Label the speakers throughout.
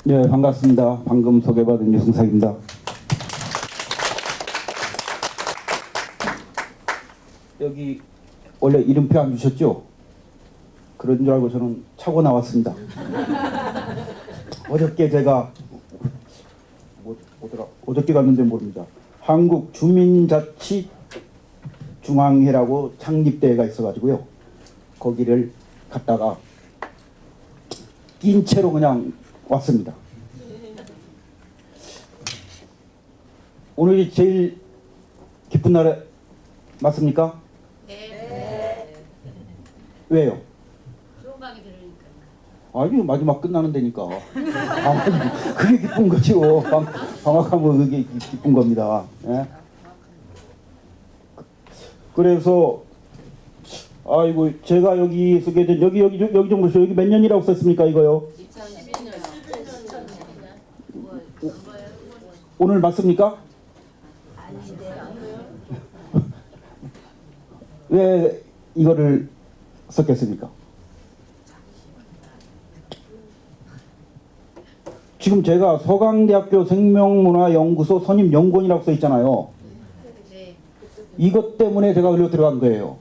Speaker 1: 네, 반갑습니다. 방금 소개받은 유승석입니다. 여기 원래 이름표 안 주셨죠? 그런 줄 알고 저는 차고 나왔습니다. 어저께 제가 어저께 갔는데 모릅니다. 한국주민자치중앙회라고 창립대회가 있어가지고요. 거기를 갔다가 낀 채로 그냥 왔습니다. 오늘이 제일 기쁜 날 맞습니까?
Speaker 2: 네.
Speaker 1: 왜요?
Speaker 2: 좋은 강의 들으니까.
Speaker 1: 아니 마지막 끝나는 데니까. 그게 기쁜 거죠. 방학하면 그게 기쁜 겁니다. 예? 그래서 아이고 제가 여기 쓰게 된 여기 좀 보세요. 여기 몇 년이라고 썼습니까 이거요?
Speaker 2: 2012년.
Speaker 1: 오늘 맞습니까? 왜 이거를 썼겠습니까? 지금 제가 서강대학교 생명문화연구소 선임연구원이라고 써 있잖아요.
Speaker 2: 네.
Speaker 1: 이것 때문에 제가 여기로 들어간 거예요.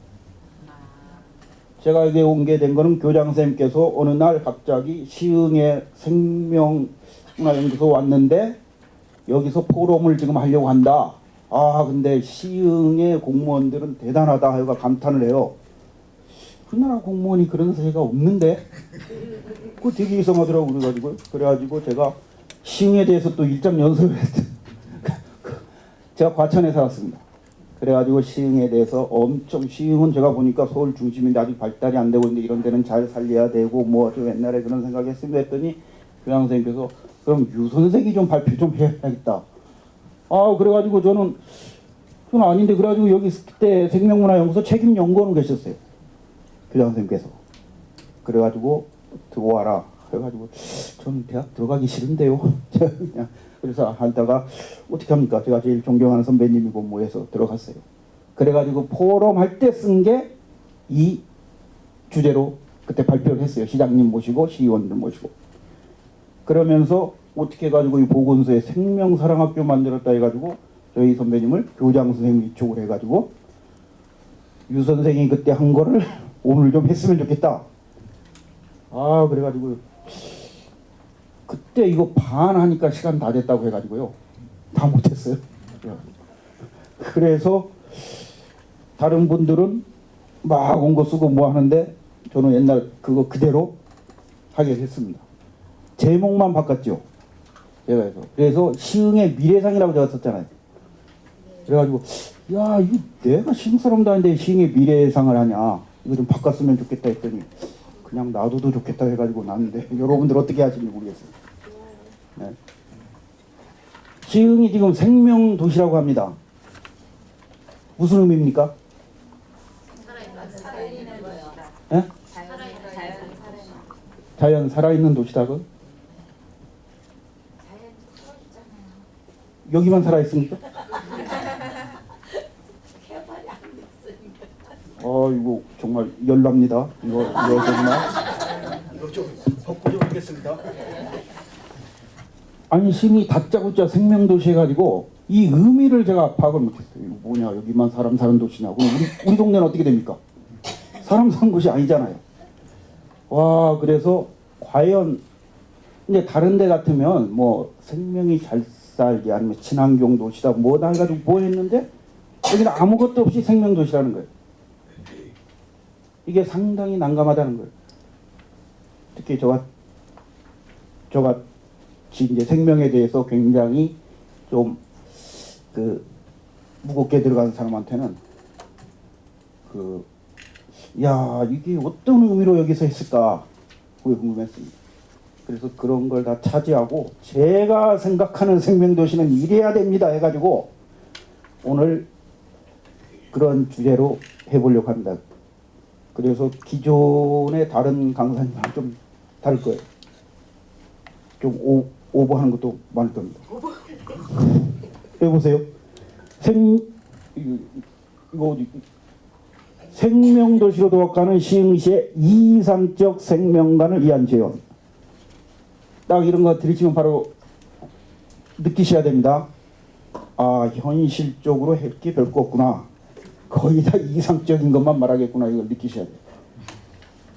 Speaker 1: 제가 여기 온 게 된 거는 교장선생님께서 어느 날 갑자기 시흥에 생명문화연구소 왔는데 여기서 포럼을 지금 하려고 한다. 아 근데 시흥의 공무원들은 대단하다 하여가 감탄을 해요. 우리나라 공무원이 그런 세가 없는데 그거 되게 이상하더라고. 그래가지고 제가 시흥에 대해서 또 일장 연습을 했어요. 제가 과천에 살았습니다. 그래가지고 시흥에 대해서 엄청, 시흥은 제가 보니까 서울 중심인데 아직 발달이 안 되고 있는데 이런 데는 잘 살려야 되고 뭐 좀 옛날에 그런 생각했습니다 했더니 교장 선생님께서 그럼 유 선생이 좀 발표 좀 해야겠다. 아 그래가지고 저는 아닌데 그래가지고 여기 그때 생명문화연구소 책임연구원 계셨어요. 교장 선생님께서. 그래가지고 들어와라. 그래가지고 저는 대학 들어가기 싫은데요. 그냥 그래서 하다가 어떻게 합니까? 제가 제일 존경하는 선배님이고 뭐 해서 들어갔어요. 그래가지고 포럼 할 때 쓴 게 이 주제로 그때 발표를 했어요. 시장님 모시고 시의원들 모시고. 그러면서 어떻게 해가지고 이 보건소에 생명사랑학교 만들었다 해가지고 저희 선배님을 교장 선생님 이쪽으로 해가지고 유 선생이 그때 한 거를 오늘 좀 했으면 좋겠다. 아 그래가지고 그때 이거 반 하니까 시간 다 됐다고 해가지고요. 다 못했어요. 그래서 다른 분들은 막 온 거 쓰고 뭐 하는데 저는 옛날 그거 그대로 하게 됐습니다. 제목만 바꿨죠. 제가 해서. 그래서 시흥의 미래상이라고 제가 썼잖아요. 그래가지고 야 이거 내가 시흥 사람도 아닌데 시흥의 미래상을 하냐. 이거 좀 바꿨으면 좋겠다 했더니 그냥 놔둬도 좋겠다 해가지고 놨는데 여러분들 어떻게 하시는지 모르겠어요. 네. 시흥이 지금 생명도시라고 합니다. 무슨 의미입니까?
Speaker 2: 살아있는 거요.
Speaker 1: 네? 자연 살아있는 도시다고? 여기만 살아있습니까? 이거 정말 열납니다. 이거 정말 이거 좀 덮고 좀 하겠습니다. 아니 심이 다짜고짜 생명도시 해가지고 이 의미를 제가 파악을 못했어요. 이거 뭐냐 여기만 사람 사는 도시냐고. 우리 동네는 어떻게 됩니까? 사람 사는 곳이 아니잖아요. 와 그래서 과연 이제 다른 데 같으면 뭐 생명이 잘 살기 아니면 친환경 도시다 뭐다 해가지고 뭐 했는데 여기는 아무것도 없이 생명도시라는 거예요. 이게 상당히 난감하다는 거예요. 특히 저같이 이제 생명에 대해서 굉장히 좀 무겁게 들어가는 사람한테는 야 이게 어떤 의미로 여기서 했을까 그게 궁금했습니다. 그래서 그런 걸 다 차지하고 제가 생각하는 생명도시는 이래야 됩니다 해가지고 오늘 그런 주제로 해보려고 합니다. 그래서 기존의 다른 강사님과는 좀 다를 거예요. 좀 오버하는 것도 많을 겁니다. 해보세요. 이거 생명도시로 도약하는 시흥시의 이상적 생명관을 위한 재원. 딱 이런 거 들으시면 바로 느끼셔야 됩니다. 아, 현실적으로 할 게 별거 없구나. 거의 다 이상적인 것만 말하겠구나. 이걸 느끼셔야 돼요.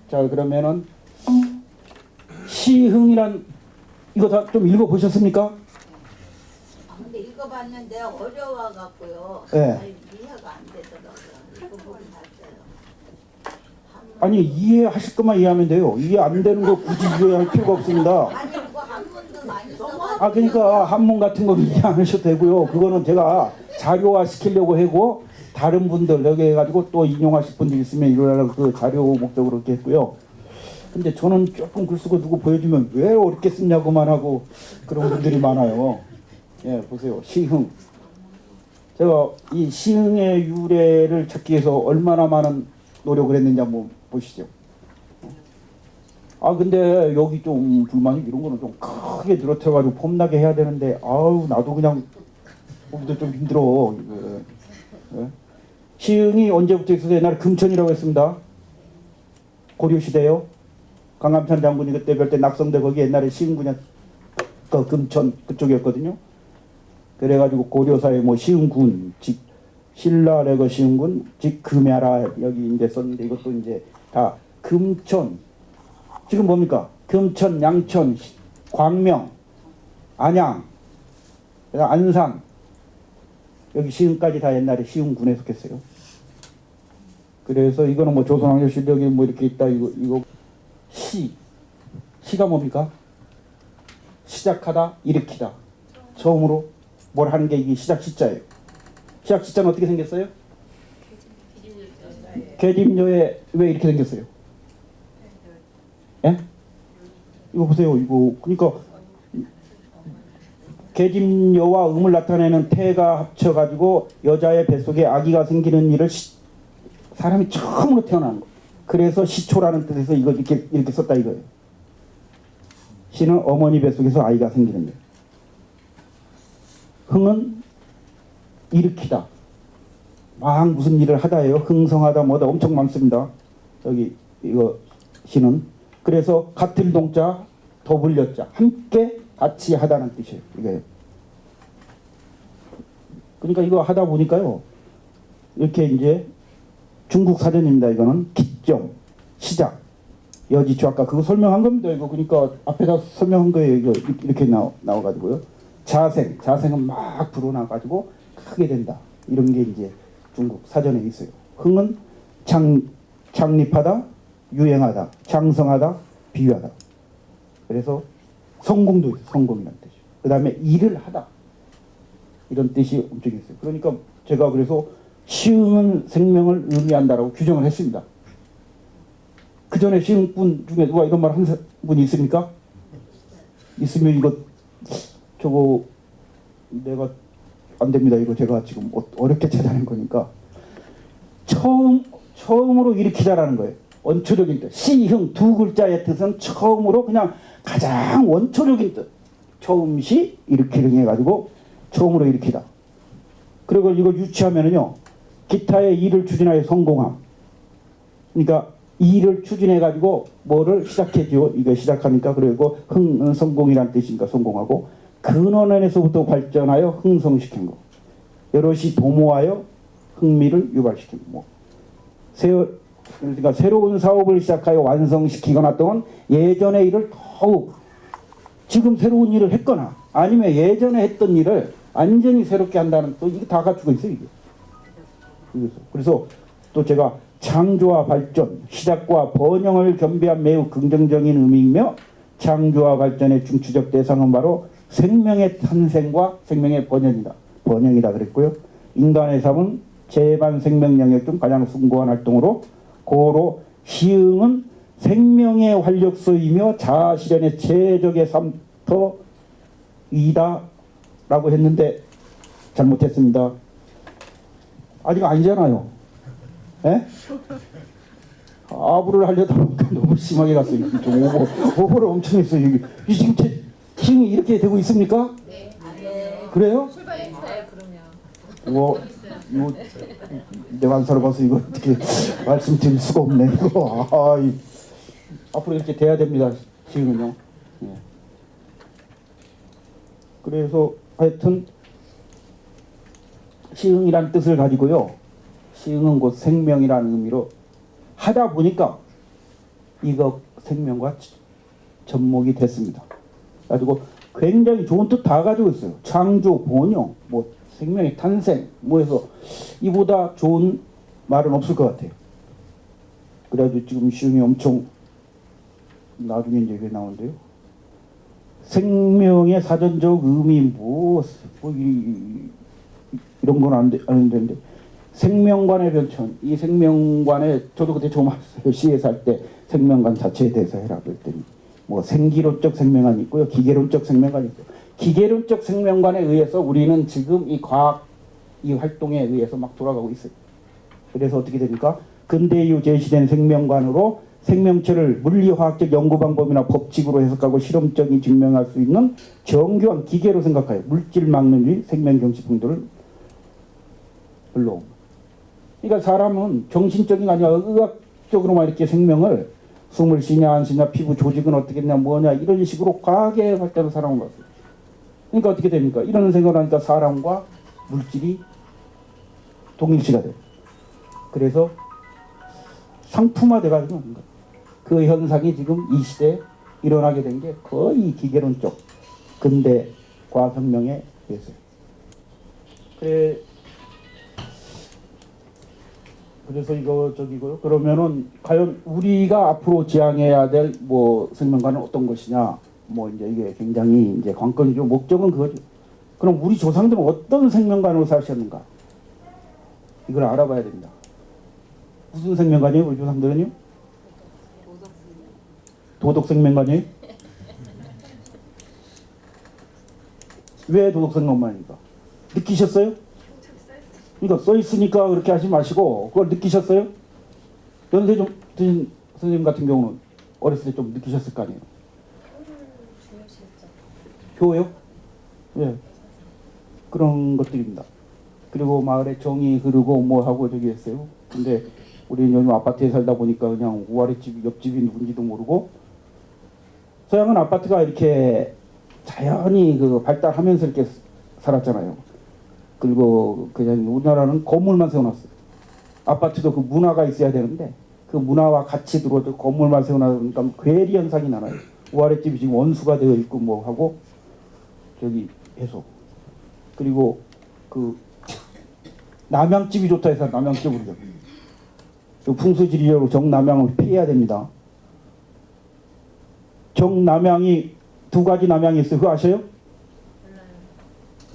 Speaker 1: 자, 그러면은 시흥이란 이거 다 좀 읽어보셨습니까?
Speaker 3: 아, 근데 읽어봤는데 어려워갖고요.
Speaker 1: 네.
Speaker 3: 이해가 안 되더라고요. 읽어보긴 봤어요.
Speaker 1: 아니, 이해하실 것만 이해하면 돼요. 이해 안 되는 거 굳이 이해할 필요가 없습니다.
Speaker 3: 아니 그거 한문도 많이 써가지고.
Speaker 1: 아, 그러니까 한문 같은 거 이해 안 하셔도 되고요. 그거는 제가 자료화 시키려고 하고 다른 분들 여기 해가지고 또 인용하실 분들 있으면 이러라고 그 자료 목적으로 이렇게 했고요. 근데 저는 조금 글 쓰고 누구 보여주면 왜 어렵게 쓰냐고만 하고 그런 분들이 많아요. 예, 보세요. 시흥. 제가 이 시흥의 유래를 찾기 위해서 얼마나 많은 노력을 했는지 한번 보시죠. 아, 근데 여기 좀 불만이 이런 거는 좀 크게 늘어뜨려가지고 폼나게 해야 되는데, 아우, 나도 그냥 보기도 좀 힘들어. 예. 시흥이 언제부터 있어서 옛날에 금천이라고 했습니다. 고려시대요. 강감찬 장군이 그때 별 때 낙성대 거기 옛날에 시흥군이 그 금천 그쪽이었거든요. 그래가지고 고려사에 뭐 시흥군, 직 신라래거 시흥군, 직 금야라 여기 이제 썼는데 이것도 이제 다 금천. 지금 뭡니까? 금천, 양천, 광명, 안양, 안산 여기 시흥까지 다 옛날에 시흥군에 속했어요. 그래서 이거는 뭐 조선왕조실력이 뭐 이렇게 있다 이거 시가 뭡니까? 시작하다, 일으키다. 처음으로 뭘 하는 게 이게 시작 시자예요. 시작 시자는 어떻게 생겼어요? 계집녀에 왜 이렇게 생겼어요? 예? 이거 보세요. 이거 그러니까 계집녀와 음을 나타내는 태가 합쳐가지고 여자의 뱃속에 아기가 생기는 일을 사람이 처음으로 태어나는 거. 그래서 시초라는 뜻에서 이거 이렇게 썼다 이거예요. 시는 어머니 뱃속에서 아이가 생기는 일. 흥은 일으키다. 막 무슨 일을 하다예요. 흥성하다 뭐다 엄청 많습니다. 여기 이거 시는. 그래서 같은 동자 더불렸자 함께 같이 하다는 뜻이에요. 이게. 그러니까 이거 하다 보니까요. 이렇게 이제 중국 사전입니다. 이거는 기점, 시작, 여지초 아까 그거 설명한 겁니다. 이거 그러니까 앞에다 설명한 거예요. 이거 이렇게 나와가지고요. 자생은 막 불어나가지고 크게 된다. 이런 게 이제 중국 사전에 있어요. 흥은 창립하다, 유행하다, 장성하다, 비유하다. 그래서 성공도 있어요. 성공이라는 뜻이요. 그 다음에 일을 하다. 이런 뜻이 엄청 있어요. 그러니까 제가 그래서 시흥은 생명을 의미한다라고 규정을 했습니다. 그 전에 시흥분 중에 누가 이런 말 한 분이 있습니까? 있으면 이거 저거 내가 안 됩니다. 이거 제가 지금 어렵게 찾아낸 거니까 처음으로 일으키다라는 거예요. 원초적인 뜻. 시흥 두 글자의 뜻은 처음으로 그냥 가장 원초적인 뜻. 처음 시 일으키는 해가지고 처음으로 일으키다. 그리고 이걸 유치하면은요. 기타의 일을 추진하여 성공함. 그러니까 일을 추진해가지고 뭐를 시작해줘. 이거 시작하니까 그리고 성공이란 뜻이니까 성공하고 근원에서부터 발전하여 흥성시킨 거. 여럿이 도모하여 흥미를 유발시킨 거. 그러니까 새로운 사업을 시작하여 완성시키거나 또는 예전의 일을 더욱 지금 새로운 일을 했거나 아니면 예전에 했던 일을 완전히 새롭게 한다는 또 이게 다 갖추고 있어요. 이게. 그래서 또 제가 창조와 발전, 시작과 번영을 겸비한 매우 긍정적인 의미이며 창조와 발전의 중추적 대상은 바로 생명의 탄생과 생명의 번영이다 그랬고요. 인간의 삶은 재반 생명 영역 중 가장 숭고한 활동으로 고로 시흥은 생명의 활력소이며 자아 실현의 최적의 삶터이다 라고 했는데 잘못했습니다. 아직 아니잖아요. 예? 아부를 하려다 보니까 너무 심하게 갔어요. 좀 오버를 엄청 했어요. 이 지금 시흥이 이렇게 되고 있습니까?
Speaker 2: 네.
Speaker 1: 그래요?
Speaker 2: 출발했어요. 그러면.
Speaker 1: 이거 내가 안 살아봐서 이거 어떻게 말씀드릴 수가 없네. 이거 앞으로 이렇게 돼야 됩니다. 시흥은요. 예. 그래서 하여튼 시흥이라는 뜻을 가지고요. 시흥은 곧 생명이라는 의미로 하다 보니까 이거 생명과 접목이 됐습니다. 가지고 굉장히 좋은 뜻 다 가지고 있어요. 창조, 번영, 뭐 생명의 탄생, 뭐 해서 이보다 좋은 말은 없을 것 같아요. 그래가지고 지금 시흥이 엄청 나중에 이제 이게 나오는데요. 생명의 사전적 의미 이런 건 안 되는데 생명관의 변천, 이 생명관에 저도 그때 좀 했어요. 시에서 할 때 생명관 자체에 대해서 해라 그랬더니 뭐 생기론적 생명관이 있고요, 기계론적 생명관이 있고, 기계론적 생명관에 의해서 우리는 지금 이 과학 이 활동에 의해서 막 돌아가고 있어요. 그래서 어떻게 됩니까? 근대 이후 제시된 생명관으로 생명체를 물리화학적 연구 방법이나 법칙으로 해석하고 실험적인 증명할 수 있는 정교한 기계로 생각하여 물질 막론주의 생명경시 풍도를 불러옵니다. 그러니까 사람은 정신적인 게 아니라 의학적으로만 이렇게 생명을 숨을 쉬냐 안 쉬냐 피부 조직은 어떻게 했냐 뭐냐 이런 식으로 과학의 발달을 사람을 봤어요. 그러니까 어떻게 됩니까? 이런 생각을 하니까 사람과 물질이 동일시가 돼요. 그래서 상품화돼가지고 그 현상이 지금 이 시대에 일어나게 된 게 거의 기계론적 근대 과학혁명에 의해서요. 그래서 이거 저기고요. 그러면은 과연 우리가 앞으로 지향해야 될 뭐 생명관은 어떤 것이냐? 뭐 이제 이게 굉장히 이제 관건이죠. 목적은 그거죠. 그럼 우리 조상들은 어떤 생명관으로 사셨는가? 이걸 알아봐야 됩니다. 무슨 생명관이에요? 우리 조상들은요? 도덕 생명관이에요? 왜 도덕 생명관입니까? 느끼셨어요? 그러니까 써 있으니까 그렇게 하지 마시고 그걸 느끼셨어요? 연세 좀 드신 선생님 같은 경우는 어렸을 때 좀 느끼셨을 거 아니에요? 교요? 예. 그런 것들입니다. 그리고 마을에 정이 흐르고 뭐 하고 저기 했어요. 근데 우리 요즘 아파트에 살다 보니까 그냥 우아랫집 옆집이 누군지도 모르고 서양은 아파트가 이렇게 자연히 그 발달하면서 이렇게 살았잖아요. 그리고 그냥 우리나라는 건물만 세워놨어요. 아파트도 그 문화가 있어야 되는데 그 문화와 같이 들어도 건물만 세워놔니까 괴리 현상이 나나요. 우아랫집이 지금 원수가 되어 있고 뭐 하고 저기 해서 그리고 그 남양집이 좋다 해서 남양집으로 그 풍수지리적으로 정남양을 피해야 됩니다. 정남양이 두 가지 남양이 있어요. 그거 아셔요?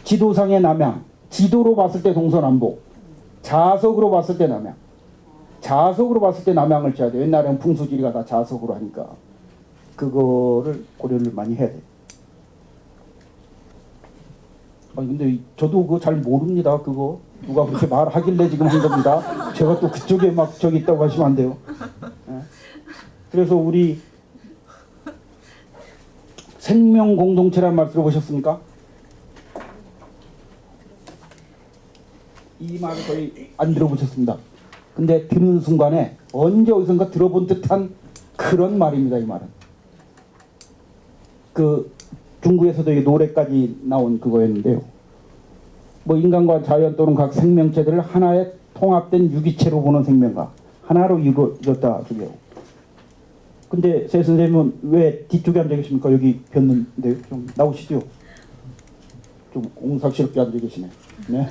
Speaker 1: 지도상의 남양, 지도로 봤을 때 동서남북, 자석으로 봤을 때 남양. 자석으로 봤을 때 남양을 쳐야 돼요. 옛날에는 풍수지리가 다 자석으로 하니까 그거를 고려를 많이 해야 돼요. 아니 근데 저도 그거 잘 모릅니다. 그거 누가 그렇게 말하길래 지금 한 겁니다. 제가 또 그쪽에 막 저기 있다고 하시면 안 돼요. 예. 그래서 우리 생명 공동체라는 말 들어보셨습니까? 이 말을 거의 안 들어보셨습니다. 근데 듣는 순간에 언제 어디선가 들어본 듯한 그런 말입니다. 이 말은. 그 중국에서도 이 노래까지 나온 그거였는데요. 뭐 인간과 자연 또는 각 생명체들을 하나의 통합된 유기체로 보는 생명과 하나로 이루어졌다 저게요. 근데 새 선생님은 왜 뒤쪽에 앉아 계십니까? 여기 뵀는데 좀 나오시죠. 좀 옹살스럽게 앉아 계시네. 네.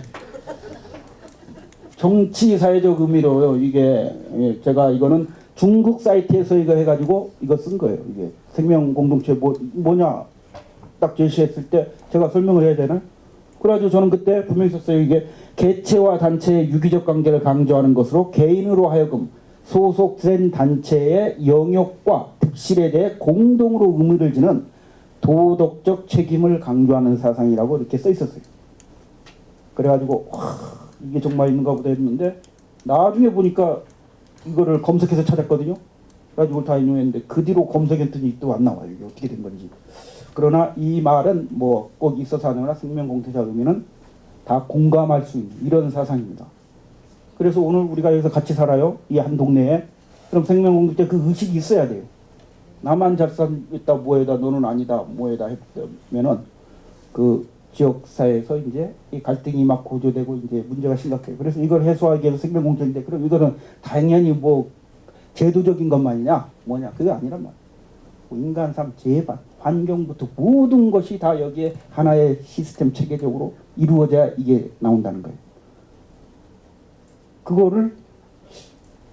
Speaker 1: 정치 사회적 의미로요. 이게 제가 이거는 중국 사이트에서 이거 해가지고 이거 쓴 거예요. 이게 생명 공동체 뭐냐 딱 제시했을 때 제가 설명을 해야 되나? 그래가지고 저는 그때 분명히 썼어요. 이게 개체와 단체의 유기적 관계를 강조하는 것으로 개인으로 하여금 소속된 단체의 영역과 득실에 대해 공동으로 의미를 지는 도덕적 책임을 강조하는 사상이라고 이렇게 써 있었어요. 그래가지고 이게 정말 있는가 보다 했는데 나중에 보니까 이거를 검색해서 찾았거든요. 그래가지고 다 인용했는데 그 뒤로 검색했더니 또 안 나와요. 이게 어떻게 된 건지. 그러나 이 말은 뭐 꼭 있어서 하느라 생명 공동체 의미는 다 공감할 수 있는 이런 사상입니다. 그래서 오늘 우리가 여기서 같이 살아요. 이 한 동네에. 그럼 생명 공동체 그 의식이 있어야 돼요. 나만 잘 살겠다 뭐에다 너는 아니다 뭐에다 했으면은 그 지역 사회에서 이제 이 갈등이 막 고조되고 이제 문제가 심각해요. 그래서 이걸 해소하기 위해서 생명공천인데 그럼 이거는 당연히 뭐 제도적인 것만이냐 뭐냐 그게 아니란 말이에요. 인간 삶 재반 환경부터 모든 것이 다 여기에 하나의 시스템 체계적으로 이루어져야 이게 나온다는 거예요. 그거를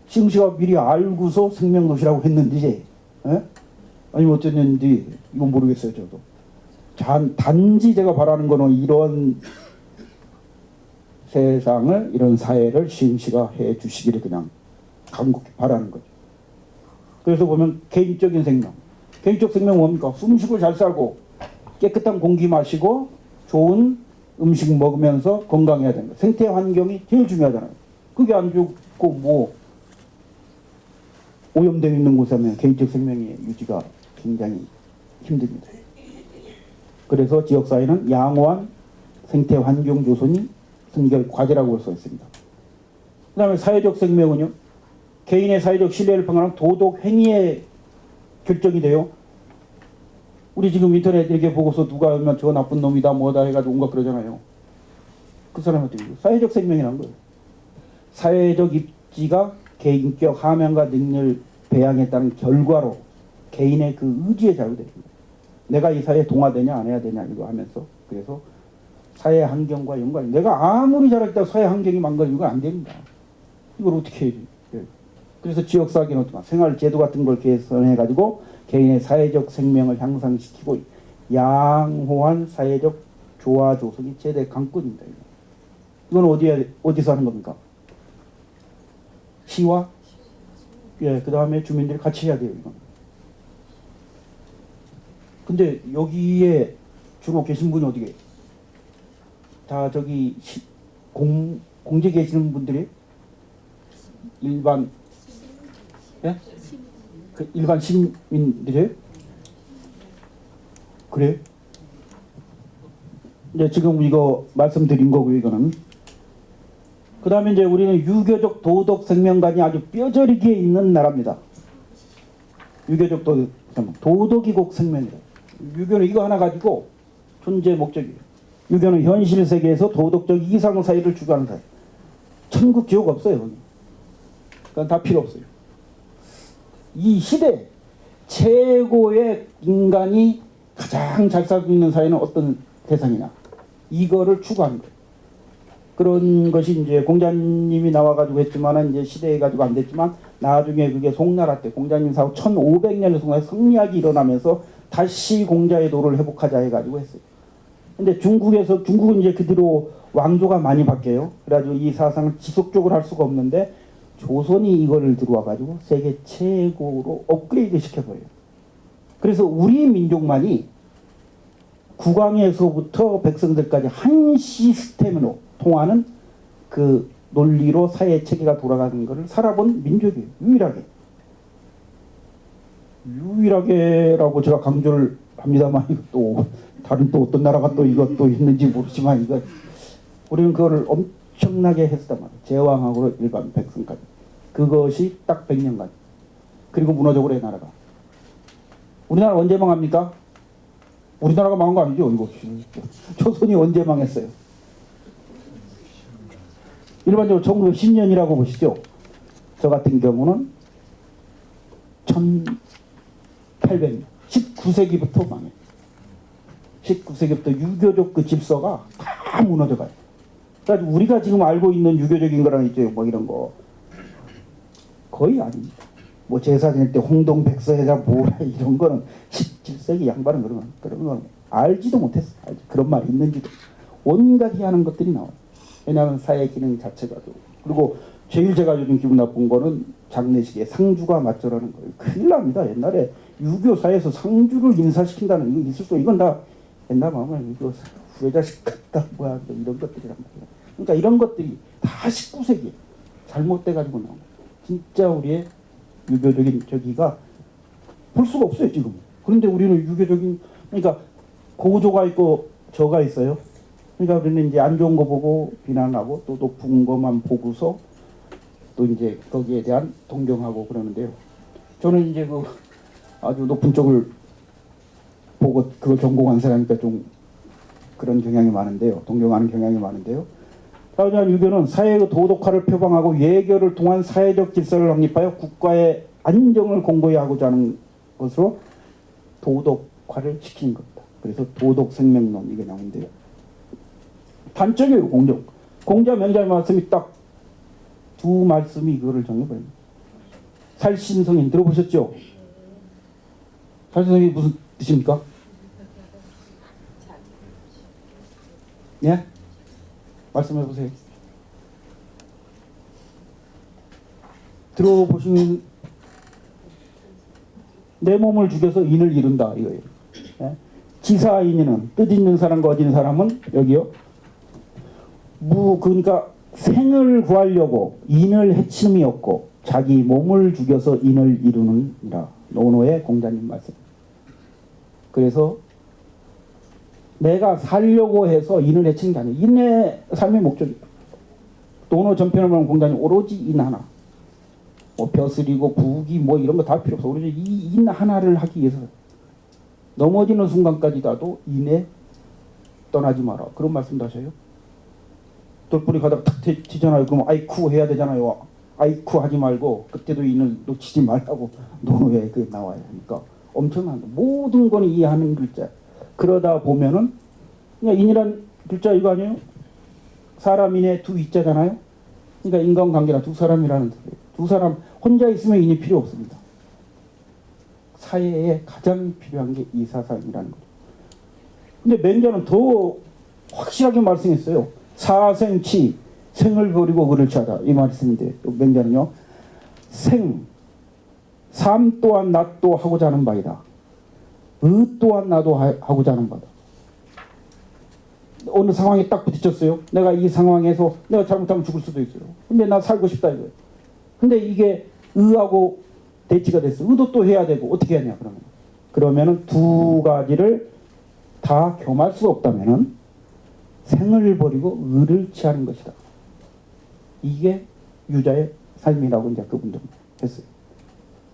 Speaker 1: 시흥 씨가 미리 알고서 생명도시라고 했는지 아니면 어쨌는지 이건 모르겠어요. 저도 단지 제가 바라는 거는 이런 세상을 이런 사회를 시흥 씨가 해 주시기를 그냥 간곡히 바라는 거죠. 그래서 보면 개인적인 생명 개인적 생명은 뭡니까? 숨쉬고 잘 살고 깨끗한 공기 마시고 좋은 음식 먹으면서 건강해야 되는 거예요. 생태 환경이 제일 중요하잖아요. 그게 안 좋고 뭐 오염되어 있는 곳에 하면 개인적 생명의 유지가 굉장히 힘듭니다. 그래서 지역사회는 양호한 생태 환경 조성이 선결 과제라고 써 있습니다. 그 다음에 사회적 생명은요. 개인의 사회적 신뢰를 평가하는 도덕 행위에 결정이 돼요. 우리 지금 인터넷 이렇게 보고서 누가 하면 저 나쁜 놈이다 뭐다 해가지고 온갖 그러잖아요. 그 사람한테 사회적 생명이라는 거예요. 사회적 입지가 개인격 함양과 능력을 배양했다는 결과로 개인의 그 의지에 자유됩니다. 내가 이 사회에 동화되냐 안 해야 되냐 이거 하면서 그래서 사회 환경과 연관 내가 아무리 잘했다고 사회 환경이 망가지면 안 됩니다. 이걸 어떻게 해야 돼요? 그래서 지역사회는 어떤 생활제도 같은 걸 개선해가지고 개인의 사회적 생명을 향상시키고 양호한 사회적 조화 조성이 최대 강권입니다. 이건 어디서 하는 겁니까? 시와 그 다음에 주민들이 같이 해야 돼요. 이건. 근데 여기에 주로 계신 분이 어디게? 다 저기 공제 계시는 분들이 일반 그 일반 시민들이에요? 그래? 이제 지금 이거 말씀드린 거고요. 이거는 그 다음에 이제 우리는 유교적 도덕 생명관이 아주 뼈저리게 있는 나라입니다. 유교적 도덕 생명, 도덕이 곧 생명이다. 유교는 이거 하나 가지고 존재 목적이에요. 유교는 현실 세계에서 도덕적 이상 사회를 주관하는 사회. 천국 지옥 없어요. 그러니까 다 필요 없어요. 이 시대 최고의 인간이 가장 잘 살고 있는 사회는 어떤 대상이냐 이거를 추구하는 거예요. 그런 것이 이제 공자님이 나와가지고 했지만은 이제 시대해가지고 안 됐지만 나중에 그게 송나라 때 공자님 사후 1500년에 송나라에 성리학이 일어나면서 다시 공자의 도를 회복하자 해가지고 했어요. 근데 중국은 이제 그 뒤로 왕조가 많이 바뀌어요. 그래가지고 이 사상을 지속적으로 할 수가 없는데 조선이 이거를 들어와가지고 세계 최고로 업그레이드 시켜버려요. 그래서 우리 민족만이 국왕에서부터 백성들까지 한 시스템으로 통하는 그 논리로 사회 체계가 돌아가는 것을 살아본 민족이에요. 유일하게라고 제가 강조를 합니다만 또 다른 또 어떤 나라가 또 이것도 있는지 모르지만 이거 우리는 그거를 엄청나게 했단 말이에요. 제왕하고 일반 백성까지. 그것이 딱 100년간. 그리고 문화적으로 이 나라가. 우리나라 언제 망합니까? 우리나라가 망한 거 아니죠? 이거. 조선이 언제 망했어요? 일반적으로 1910년이라고 보시죠. 저 같은 경우는 1800년, 19세기부터 망해요. 19세기부터 유교적 그 질서가 다 무너져가요. 그러니까 우리가 지금 알고 있는 유교적인 거랑 있죠. 뭐 이런 거 거의 아닙니다. 뭐 제사 지낼 때 홍동백서에다 뭐라 이런 거는 17세기 양반은 그런 건 알지도 못했어요. 그런 말이 있는지도 온갖 희한한 것들이 나와요. 왜냐하면 사회 기능 자체가 그리고 제일 제가 요즘 기분 나쁜 거는 장례식에 상주가 맞춰라는 거예요. 큰일 납니다. 옛날에 유교 사회에서 상주를 인사시킨다는 이거 있을 수 이건 다 옛날 마음은 이거 후회자식 같다 뭐야 이런 것들이란 말이에요. 그러니까 이런 것들이 다 19세기에 잘못돼가지고 나온 거예요. 진짜 우리의 유교적인 저기가 볼 수가 없어요 지금. 그런데 우리는 유교적인 그러니까 고조가 있고 저가 있어요. 그러니까 우리는 이제 안 좋은 거 보고 비난하고 또 높은 것만 보고서 또 이제 거기에 대한 동경하고 그러는데요. 저는 이제 그 아주 높은 쪽을 보고 그걸 전공한 사람이니까 좀 그런 경향이 많은데요. 동경하는 경향이 많은데요. 사회주의 유교는 사회의 도덕화를 표방하고 예교를 통한 사회적 질서를 확립하여 국가의 안정을 공고히 하고자 하는 것으로 도덕화를 시키는 겁니다. 그래서 도덕생명론 이게 나오는데요. 단적이에요. 공자 명자의 말씀이 딱 두 말씀이 이거를 정해버립니다. 살신성인 들어보셨죠? 살신성인이 무슨 뜻입니까? 예? 말씀해 보세요. 들어보신 내 몸을 죽여서 인을 이룬다 이거예요. 예? 지사인은 뜻 있는 사람과 어진 사람은 여기요. 그러니까 생을 구하려고 인을 해침이 없고 자기 몸을 죽여서 인을 이루는이라. 노노의 공자님 말씀. 그래서 내가 살려고 해서 인을 해치는 게 아니에요. 인의 삶의 목적이에요. 노노 전편을 보면 공자님 오로지 인 하나. 뭐 벼슬이고 부기 뭐 이런 거 다 필요 없어. 오로지 이 인 하나를 하기 위해서 넘어지는 순간까지라도 인에 떠나지 마라. 그런 말씀도 하셔요. 돌뿌리 가다가 탁 튀잖아요. 그럼 아이쿠 해야 되잖아요. 아이쿠 하지 말고 그때도 인을 놓치지 말라고 노노에 그 나와요. 그러니까 엄청난 모든 건 이해하는 글자. 그러다 보면은 그냥 인이란 글자 이거 아니에요? 사람 인의 두 이자잖아요. 그러니까 인간관계나 두 사람이라는 소리예요. 두 사람 혼자 있으면 인이 필요 없습니다. 사회에 가장 필요한 게 이사상이라는 거죠. 근데 맹자는 더 확실하게 말씀했어요. 사생치 생을 버리고 의를 취하다 이 말씀인데 맹자는요. 삶 또한 나도 하고자 하는 바이다. 의 또한 나도 하고자 하는 바다. 어느 상황에 딱 부딪혔어요. 내가 이 상황에서 내가 잘못하면 죽을 수도 있어요. 근데 나 살고 싶다 이거예요. 근데 이게 의하고 대치가 됐어. 의도 또 해야 되고 어떻게 하냐 그러면은 두 가지를 다 겸할 수 없다면은 생을 버리고 의를 취하는 것이다. 이게 유자의 삶이라고 이제 그분도 했어요.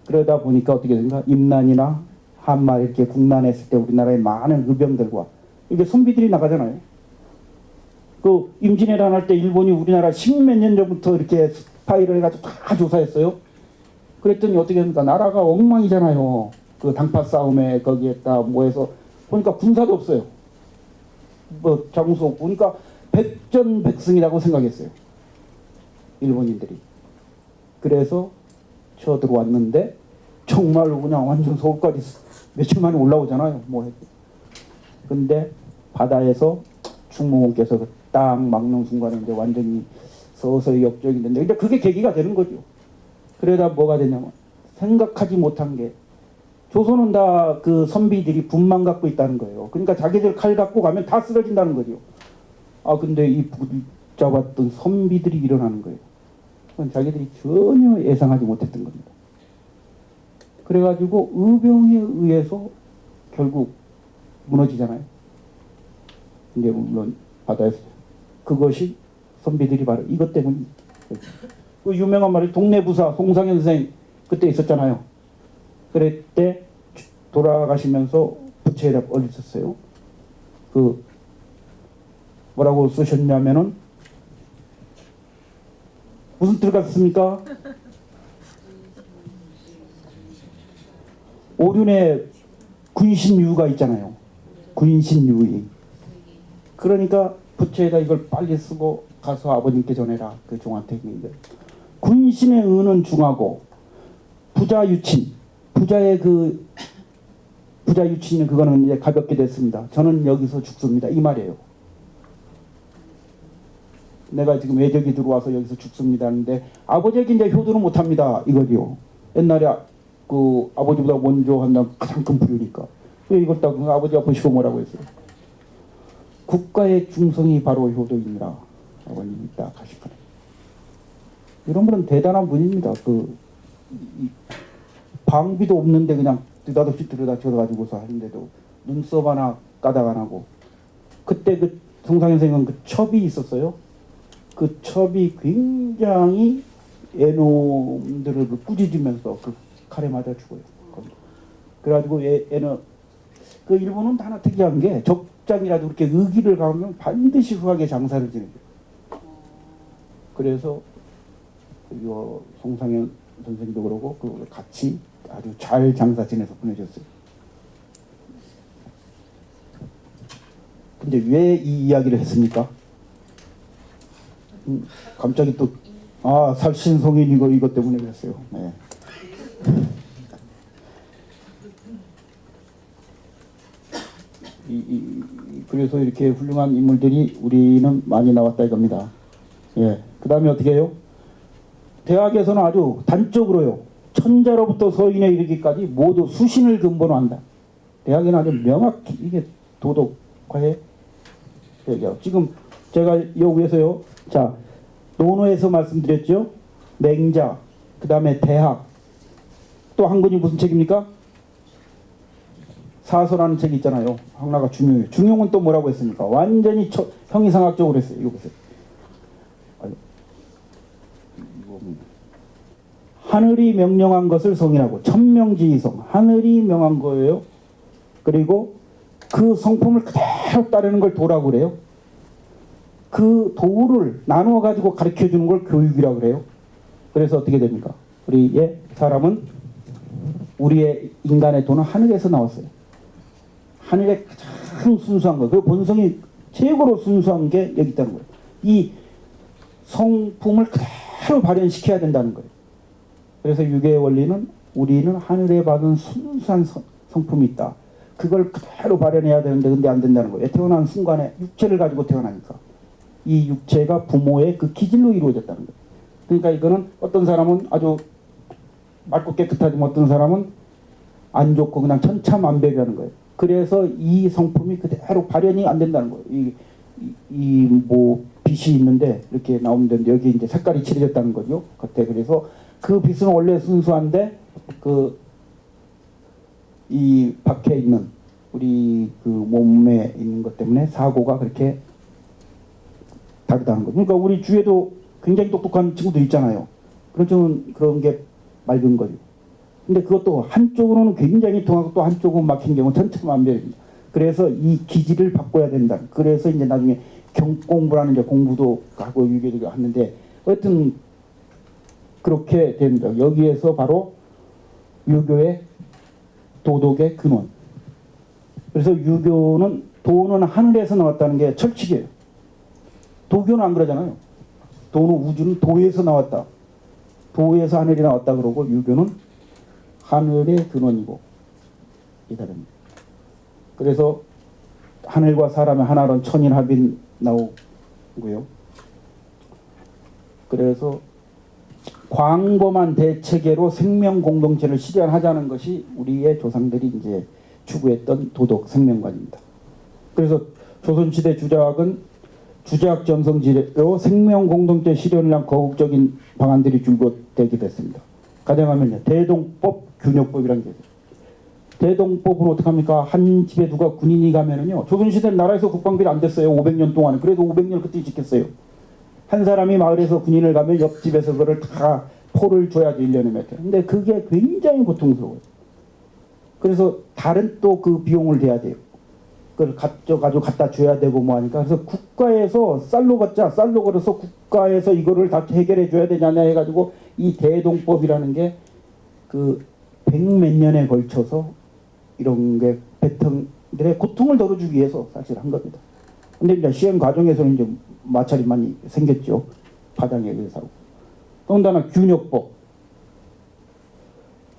Speaker 1: 그러다 보니까 어떻게 된가? 임난이나 한말 이렇게 국난했을 때 우리나라의 많은 의병들과 이게 선비들이 나가잖아요. 그 임진왜란 할 때 일본이 우리나라 십몇 년 전부터 이렇게 스파이를 해가지고 다 조사했어요. 그랬더니 어떻게 됩니까? 나라가 엉망이잖아요. 그 당파 싸움에 거기에다 뭐해서 보니까 군사도 없어요. 뭐 장수 없고 그러니까 백전백승이라고 생각했어요. 일본인들이. 그래서 쳐들어왔는데 정말로 그냥 완전 서울까지 며칠 만에 올라오잖아요. 뭐 근데 바다에서 충무공께서 그 딱 막는 순간에 이제 완전히 서서히 역적이 됐는데 근데 그게 계기가 되는 거죠. 그러다 뭐가 되냐면 생각하지 못한 게 조선은 다 그 선비들이 분만 갖고 있다는 거예요. 그러니까 자기들 칼 갖고 가면 다 쓰러진다는 거죠. 아 근데 이 붙잡았던 선비들이 일어나는 거예요. 그건 자기들이 전혀 예상하지 못했던 겁니다. 그래가지고 의병에 의해서 결국 무너지잖아요. 이제 물론 바다에서 그것이 선비들이 바로 이것 때문입니다. 그 유명한 말이 동네 부사 송상현 선생 그때 있었잖아요. 그때 돌아가시면서 부채에다 올리셨어요. 그 뭐라고 쓰셨냐면은 무슨 뜻 같습니까? 오륜에 군신유가 있잖아요. 군신유의. 그러니까 부채에다 이걸 빨리 쓰고 가서 아버님께 전해라. 그 종한테 얘기인데 군신의 의는 중하고 부자 유친 부자의 그 부자 유친은 그거는 이제 가볍게 됐습니다. 저는 여기서 죽습니다. 이 말이에요. 내가 지금 외적이 들어와서 여기서 죽습니다 하는데 아버지에게 이제 효도는 못합니다 이거죠. 옛날에 그 아버지보다 먼저 한다는 가장 큰 부류니까. 이걸 딱 아버지가 보시고 뭐라고 했어요. 국가의 중성이 바로 효도입니다. 아버님이 딱 하시거든요. 이런 분은 대단한 분입니다. 방비도 없는데 그냥 느닷없이 들여다 줘가지고서 하는데도 눈썹 하나 까닥 안 하고. 그때 그 송상현 선생은 그 첩이 있었어요. 그 첩이 굉장히 애놈들을 꾸짖으면서 그 칼에 맞아 죽어요. 그래가지고 애는 그 일본은 하나 특이한 게 숙장이라도 그렇게 의기를 가면 반드시 후하게 장사를 지내요. 그래서 요 송상현 선생도 그러고 그 같이 아주 잘 장사 지내서 보내셨어요. 근데 왜 이 이야기를 했습니까? 갑자기 또 살신성인 이것 때문에 그랬어요. 네. 그래서 이렇게 훌륭한 인물들이 우리는 많이 나왔다 이겁니다. 예. 그 다음에 어떻게 해요? 대학에서는 아주 단적으로요. 천자로부터 서인에 이르기까지 모두 수신을 근본으로 한다. 대학에는 아주 명확히 이게 도덕화에 얘기하고. 지금 제가 여기에서요. 자, 논어에서 말씀드렸죠. 맹자, 그 다음에 대학. 또 한 권이 무슨 책입니까? 사서라는 책이 있잖아요. 하나가 중용이에요. 중용은 또 뭐라고 했습니까? 완전히 형이상학적으로 했어요. 이거 보세요. 하늘이 명령한 것을 성이라고. 천명지이성. 하늘이 명한 거예요. 그리고 그 성품을 그대로 따르는 걸 도라고 그래요. 그 도를 나누어 가지고 가르쳐 주는 걸 교육이라고 그래요. 그래서 어떻게 됩니까? 우리의 사람은, 우리의 인간의 도는 하늘에서 나왔어요. 하늘의 가장 순수한 거, 그 본성이 최고로 순수한 게 여기 있다는 거예요. 이 성품을 그대로 발현시켜야 된다는 거예요. 그래서 유교의 원리는 우리는 하늘에 받은 순수한 성품이 있다. 그걸 그대로 발현해야 되는데 근데 안 된다는 거예요. 태어난 순간에 육체를 가지고 태어나니까 이 육체가 부모의 그 기질로 이루어졌다는 거예요. 그러니까 이거는 어떤 사람은 아주 맑고 깨끗하지만 어떤 사람은 안 좋고 그냥 천차만별이라는 거예요. 그래서 이 성품이 그대로 발현이 안 된다는 거예요. 뭐 빛이 있는데 이렇게 나오면 되는데 여기 이제 색깔이 칠해졌다는 거죠. 겉에. 그래서 그 빛은 원래 순수한데 이 밖에 있는 우리 그 몸에 있는 것 때문에 사고가 그렇게 다르다는 거죠. 그러니까 우리 주위에도 굉장히 똑똑한 친구들 있잖아요. 그런 게 맑은 거죠. 근데 그것도 한쪽으로는 굉장히 통하고 또 한쪽은 막힌 경우 천차만별입니다. 그래서 이 기질을 바꿔야 된다. 그래서 이제 나중에 경공부라는 이제 공부도 하고 유교도 하는데 어쨌든 그렇게 됩니다. 여기에서 바로 유교의 도덕의 근원. 그래서 유교는 도는 하늘에서 나왔다는 게 철칙이에요. 도교는 안 그러잖아요. 도는 우주는 도에서 나왔다. 도에서 하늘이 나왔다 그러고 유교는 하늘의 근원이고 이 다릅니다. 그래서 하늘과 사람의 하나로는 천인합인 나오고요. 그래서 광범한 대체계로 생명 공동체를 실현하자는 것이 우리의 조상들이 이제 추구했던 도덕 생명관입니다. 그래서 조선시대 주자학은 주자학 전성지로 생명 공동체 실현을 위한 거국적인 방안들이 줄곧 되게 됐습니다. 가정하면요, 대동법, 균역법이라는 게 있어요. 대동법으로 어떻게 합니까? 한 집에 누가 군인이 가면은요, 조선시대 나라에서 국방비를 안 됐어요. 500년 동안에. 그래도 500년 그때 지켰어요. 한 사람이 마을에서 군인을 가면 옆집에서 그걸 다 포를 줘야지 1년에 몇 회. 근데 그게 굉장히 고통스러워요. 그래서 다른 또 그 비용을 대야 돼요. 그걸 가지고 갖다 줘야 되고 뭐 하니까. 그래서 국가에서 쌀로 걸어서 국가에서 이거를 다 해결해 줘야 되냐냐 해가지고 이 대동법이라는 게 그 100몇 년에 걸쳐서 이런 게 백성들의 고통을 덜어주기 위해서 사실 한 겁니다. 근데 이제 시행 과정에서는 이제 마찰이 많이 생겼죠. 파장에 의해서. 더군다나 균역법.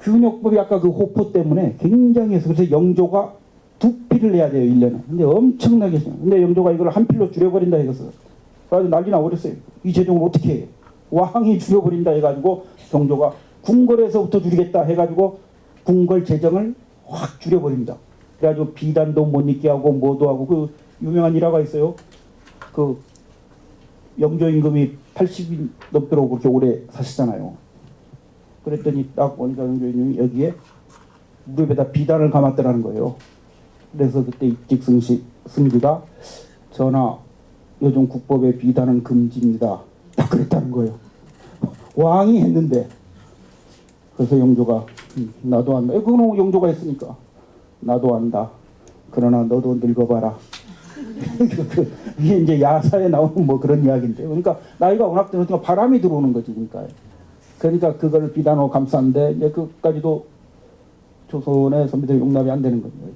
Speaker 1: 균역법이 아까 그 호포 때문에 굉장히 해서 그래서 영조가 2필을 내야 돼요, 1년에. 근데 엄청나게 했어요. 근데 영조가 이걸 한 필로 줄여버린다 해서 그래서 난리 나버렸어요. 이 재정을 어떻게 해? 왕이 줄여버린다 해가지고 영조가 궁궐에서부터 줄이겠다 해가지고 궁궐 재정을 확 줄여버립니다. 그래가지고 비단도 못 입게 하고 뭐도 하고 그 유명한 일화가 있어요. 그 영조 임금이 80이 넘도록 그렇게 오래 사시잖아요. 그랬더니 딱 보니까 영조 임금이 여기에 무릎에다 비단을 감았더라는 거예요. 그래서 그때 입직승시 승기가 전하 요즘 국법에 비단은 금지입니다. 딱 그랬다는 거예요. 왕이 했는데. 그래서 영조가 나도 안다. 그건 영조가 했으니까 나도 안다. 그러나 너도 늙어봐라. 이게 이제 야사에 나오는 뭐 그런 이야기인데, 그러니까 나이가 워낙 들으니까 바람이 들어오는 거지, 그러니까 그걸 비단으로 감쌌는데 이제 그까지도 조선의 선비들이 용납이 안 되는 겁니다.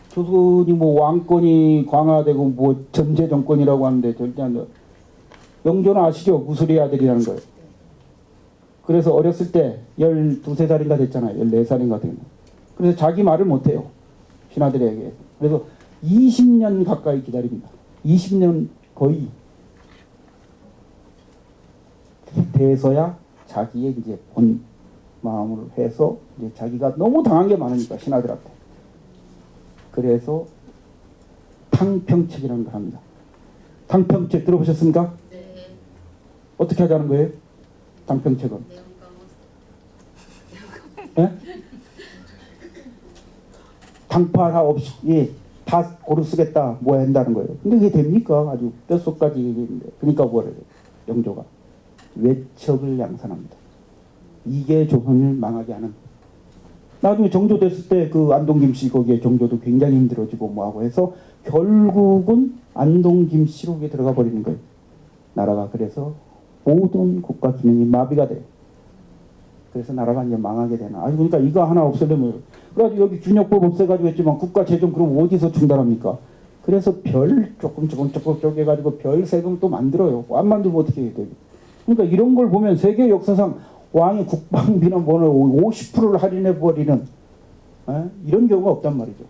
Speaker 1: 조선이 뭐 왕권이 강화되고 뭐 전제 정권이라고 하는데 절대 안 돼요. 영조는 아시죠? 구슬의 아들이라는 거예요. 그래서 어렸을 때 12~13살인가 됐잖아요. 14살인가 됐나. 그래서 자기 말을 못해요. 신하들에게. 그래서 20년 가까이 기다립니다. 20년 거의. 돼서야 자기의 이제 본 마음으로 해서 이제 자기가 너무 당한 게 많으니까 신하들한테. 그래서 탕평책이라는 걸 합니다. 탕평책 들어보셨습니까?
Speaker 2: 네.
Speaker 1: 어떻게 하자는 거예요? 탕평책은? 예? 당파 없이 예, 다 고루 쓰겠다 뭐 한다는 거예요. 근데 그게 됩니까? 아주 뼛속까지 얘기했는데. 그러니까 뭐래요? 영조가 외척을 양산합니다. 이게 조선을 망하게 하는. 나중에 정조 됐을 때 그 안동 김씨 거기에 정조도 굉장히 힘들어지고 뭐하고 해서 결국은 안동 김씨로 들어가 버리는 거예요. 나라가. 그래서 모든 국가 기능이 마비가 돼요. 그래서 나라가 이제 망하게 되나. 아니 그러니까 이거 하나 없애려면, 그래가지고 여기 균역법 없애가지고 했지만 국가 재정 그럼 어디서 충당합니까? 그래서 별 조금 쪼개가지고 별 세금 또 만들어요. 안 만들면 어떻게 해야 돼요? 그러니까 이런 걸 보면 세계 역사상 왕이 국방비나 뭐를 50%를 할인해 버리는 이런 경우가 없단 말이죠.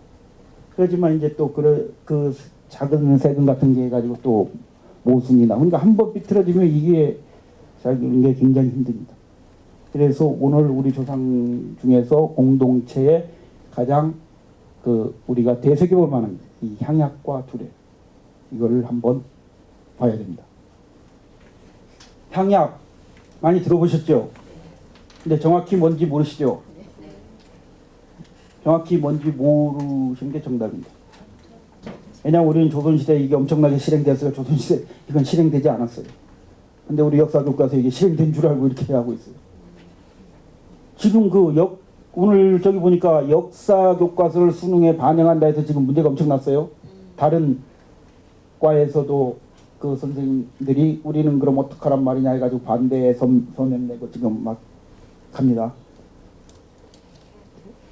Speaker 1: 그렇지만 이제 또 그 작은 세금 같은 게 해가지고 또 모순이 나. 그러니까 한번 삐뚤어지면 이게 살기는 게 굉장히 힘듭니다. 그래서 오늘 우리 조상 중에서 공동체에 가장 우리가 되새겨볼 만한 이 향약과 두례, 이거를 한번 봐야 됩니다. 향약 많이 들어보셨죠? 근데 정확히 뭔지 모르시죠? 정확히 뭔지 모르시는 게 정답입니다. 왜냐하면 우리는 조선시대에 이게 엄청나게 실행되었어요. 조선시대 이건 실행되지 않았어요. 근데 우리 역사교과서 이게 실행된 줄 알고 이렇게 하고 있어요. 지금 오늘 저기 보니까 역사교과서를 수능에 반영한다 해서 지금 문제가 엄청 났어요. 다른 과에서도 그 선생님들이 우리는 그럼 어떡하란 말이냐 해가지고 반대에 서면 내고 지금 막 합니다.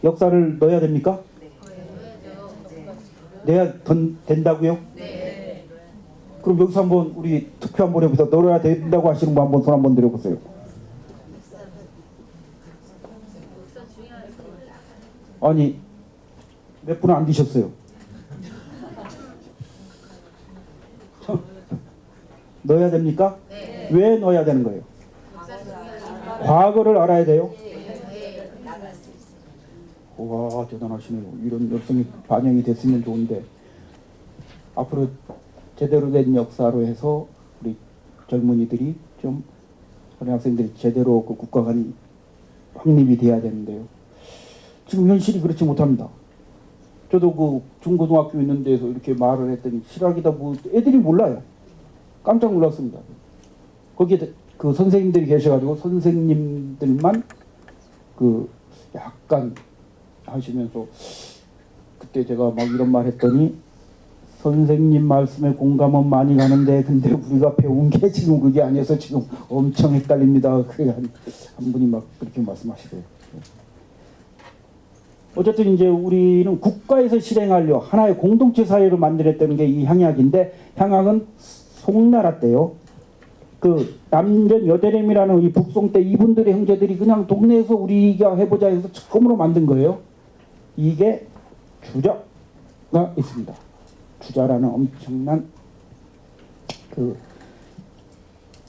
Speaker 1: 역사를 넣어야 됩니까? 내야 된다고요?
Speaker 2: 네.
Speaker 1: 그럼 여기서 한번 우리 투표 한번 해보세요. 넣어야 된다고 하시는 분 한번 손 한번 들어보세요. 아니 몇 분은 안 드셨어요. 넣어야 됩니까?
Speaker 2: 네.
Speaker 1: 왜 넣어야 되는 거예요? 과거를 알아야 돼요. 와 대단하시네요. 이런 역성이 반영이 됐으면 좋은데 앞으로 제대로 된 역사로 해서 우리 젊은이들이 좀 어린 학생들이 제대로 그 국가 간이 확립이 돼야 되는데요. 지금 현실이 그렇지 못합니다. 저도 그 중고등학교 있는 데서 이렇게 말을 했더니 실학이다 뭐 애들이 몰라요. 깜짝 놀랐습니다. 거기에 그 선생님들이 계셔가지고 선생님들만 그 약간 하시면서 그때 제가 막 이런 말 했더니 선생님 말씀에 공감은 많이 가는데 근데 우리가 배운 게 지금 그게 아니어서 지금 엄청 헷갈립니다. 그래 한 분이 막 그렇게 말씀하시더라고요. 어쨌든 이제 우리는 국가에서 실행하려 하나의 공동체 사회를 만들었다는 게 이 향약인데, 향약은 송나라 때요. 그 남전 여대рем이라는 이 북송 때 이분들의 형제들이 그냥 동네에서 우리가 해보자 해서 처음으로 만든 거예요. 이게 주자가 있습니다. 주자라는 엄청난 그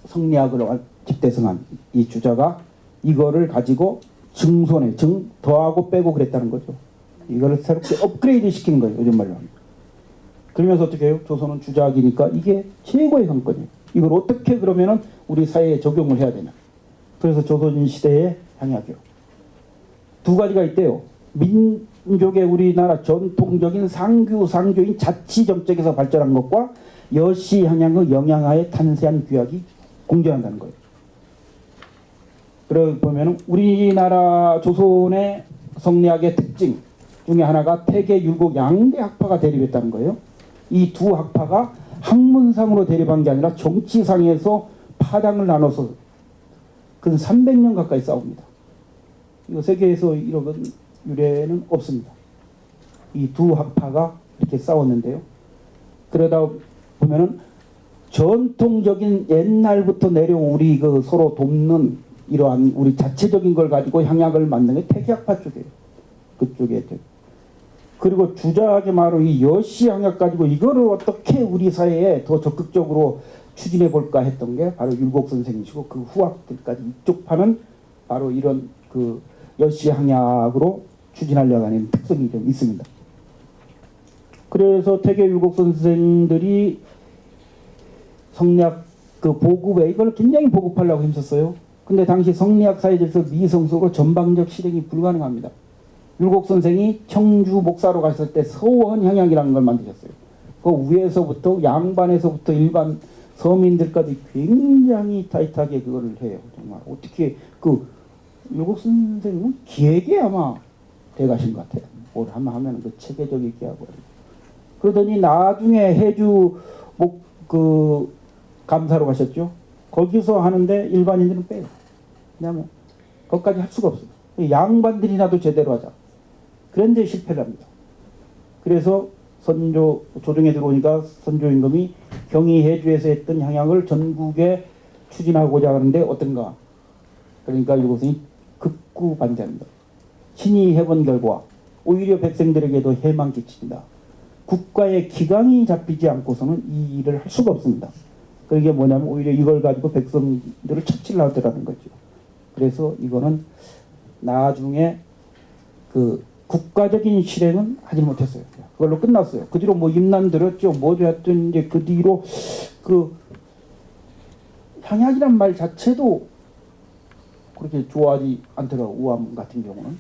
Speaker 1: 성리학을 집대성한 이 주자가 이거를 가지고 증손에 증 더하고 빼고 그랬다는 거죠. 이거를 새롭게 업그레이드 시키는 거예요. 요즘 말로 하면. 그러면서 어떻게 해요? 조선은 주자학이니까 이게 최고의 상권이에요. 이걸 어떻게 그러면은 우리 사회에 적용을 해야 되냐. 그래서 조선 시대의 향약이요. 두 가지가 있대요. 민족의 우리나라 전통적인 상교인 자치 정책에서 발전한 것과 여시 향양의 영향하에 탄생한 규약이 공존한다는 거예요. 그러고 보면 우리나라 조선의 성리학의 특징, 중에 하나가 태계, 율곡 양대 학파가 대립했다는 거예요. 이 두 학파가 학문상으로 대립한 게 아니라 정치상에서 파당을 나눠서 근 300년 가까이 싸웁니다. 이거 세계에서 이런 유래는 없습니다. 이 두 학파가 이렇게 싸웠는데요. 그러다 보면은 전통적인 옛날부터 내려온 우리 그 서로 돕는 이러한 우리 자체적인 걸 가지고 향약을 만든 게 태계학파 쪽이에요. 그쪽에. 그리고 주자하게 말로 이 여시 향약 가지고 이거를 어떻게 우리 사회에 더 적극적으로 추진해 볼까 했던 게 바로 율곡 선생이시고 그 후학들까지 이쪽 파는 바로 이런 그 여시 향약으로 추진하려고 하는 특성이 좀 있습니다. 그래서 태계 율곡 선생들이 성리학 그 보급에 이걸 굉장히 보급하려고 힘썼어요. 근데 당시 성리학 사회에서 미성숙으로 전방적 실행이 불가능합니다. 율곡 선생이 청주 목사로 갔을 때 서원 향약이라는 걸 만드셨어요. 그 위에서부터 양반에서부터 일반 서민들까지 굉장히 타이트하게 그거를 해요. 정말 어떻게 그 율곡 선생님은 기획에 아마 돼가신 것 같아요. 뭘 하면 그 체계적이게 하고 그러더니 나중에 해주 그 감사로 가셨죠. 거기서 하는데 일반인들은 빼요. 왜냐면 거기까지 할 수가 없어요. 양반들이라도 제대로 하자. 그런데 실패를 합니다. 그래서 선조 조정에 들어오니까 선조 임금이 경희 해주에서 했던 향약을 전국에 추진하고자 하는데 어떤가. 그러니까 이것이 극구 반대합니다. 친히 해본 결과 오히려 백성들에게도 해만 끼친다. 국가의 기강이 잡히지 않고서는 이 일을 할 수가 없습니다. 그게 뭐냐면 오히려 이걸 가지고 백성들을 착취를 하더라는 거죠. 그래서 이거는 나중에 그 국가적인 실행은 하지 못했어요. 그걸로 끝났어요. 그 뒤로 뭐 임난 들었죠. 뭐죠 했더니 이제 그 뒤로 그 향약이란 말 자체도 그렇게 좋아하지 않더라고. 우암 같은 경우는.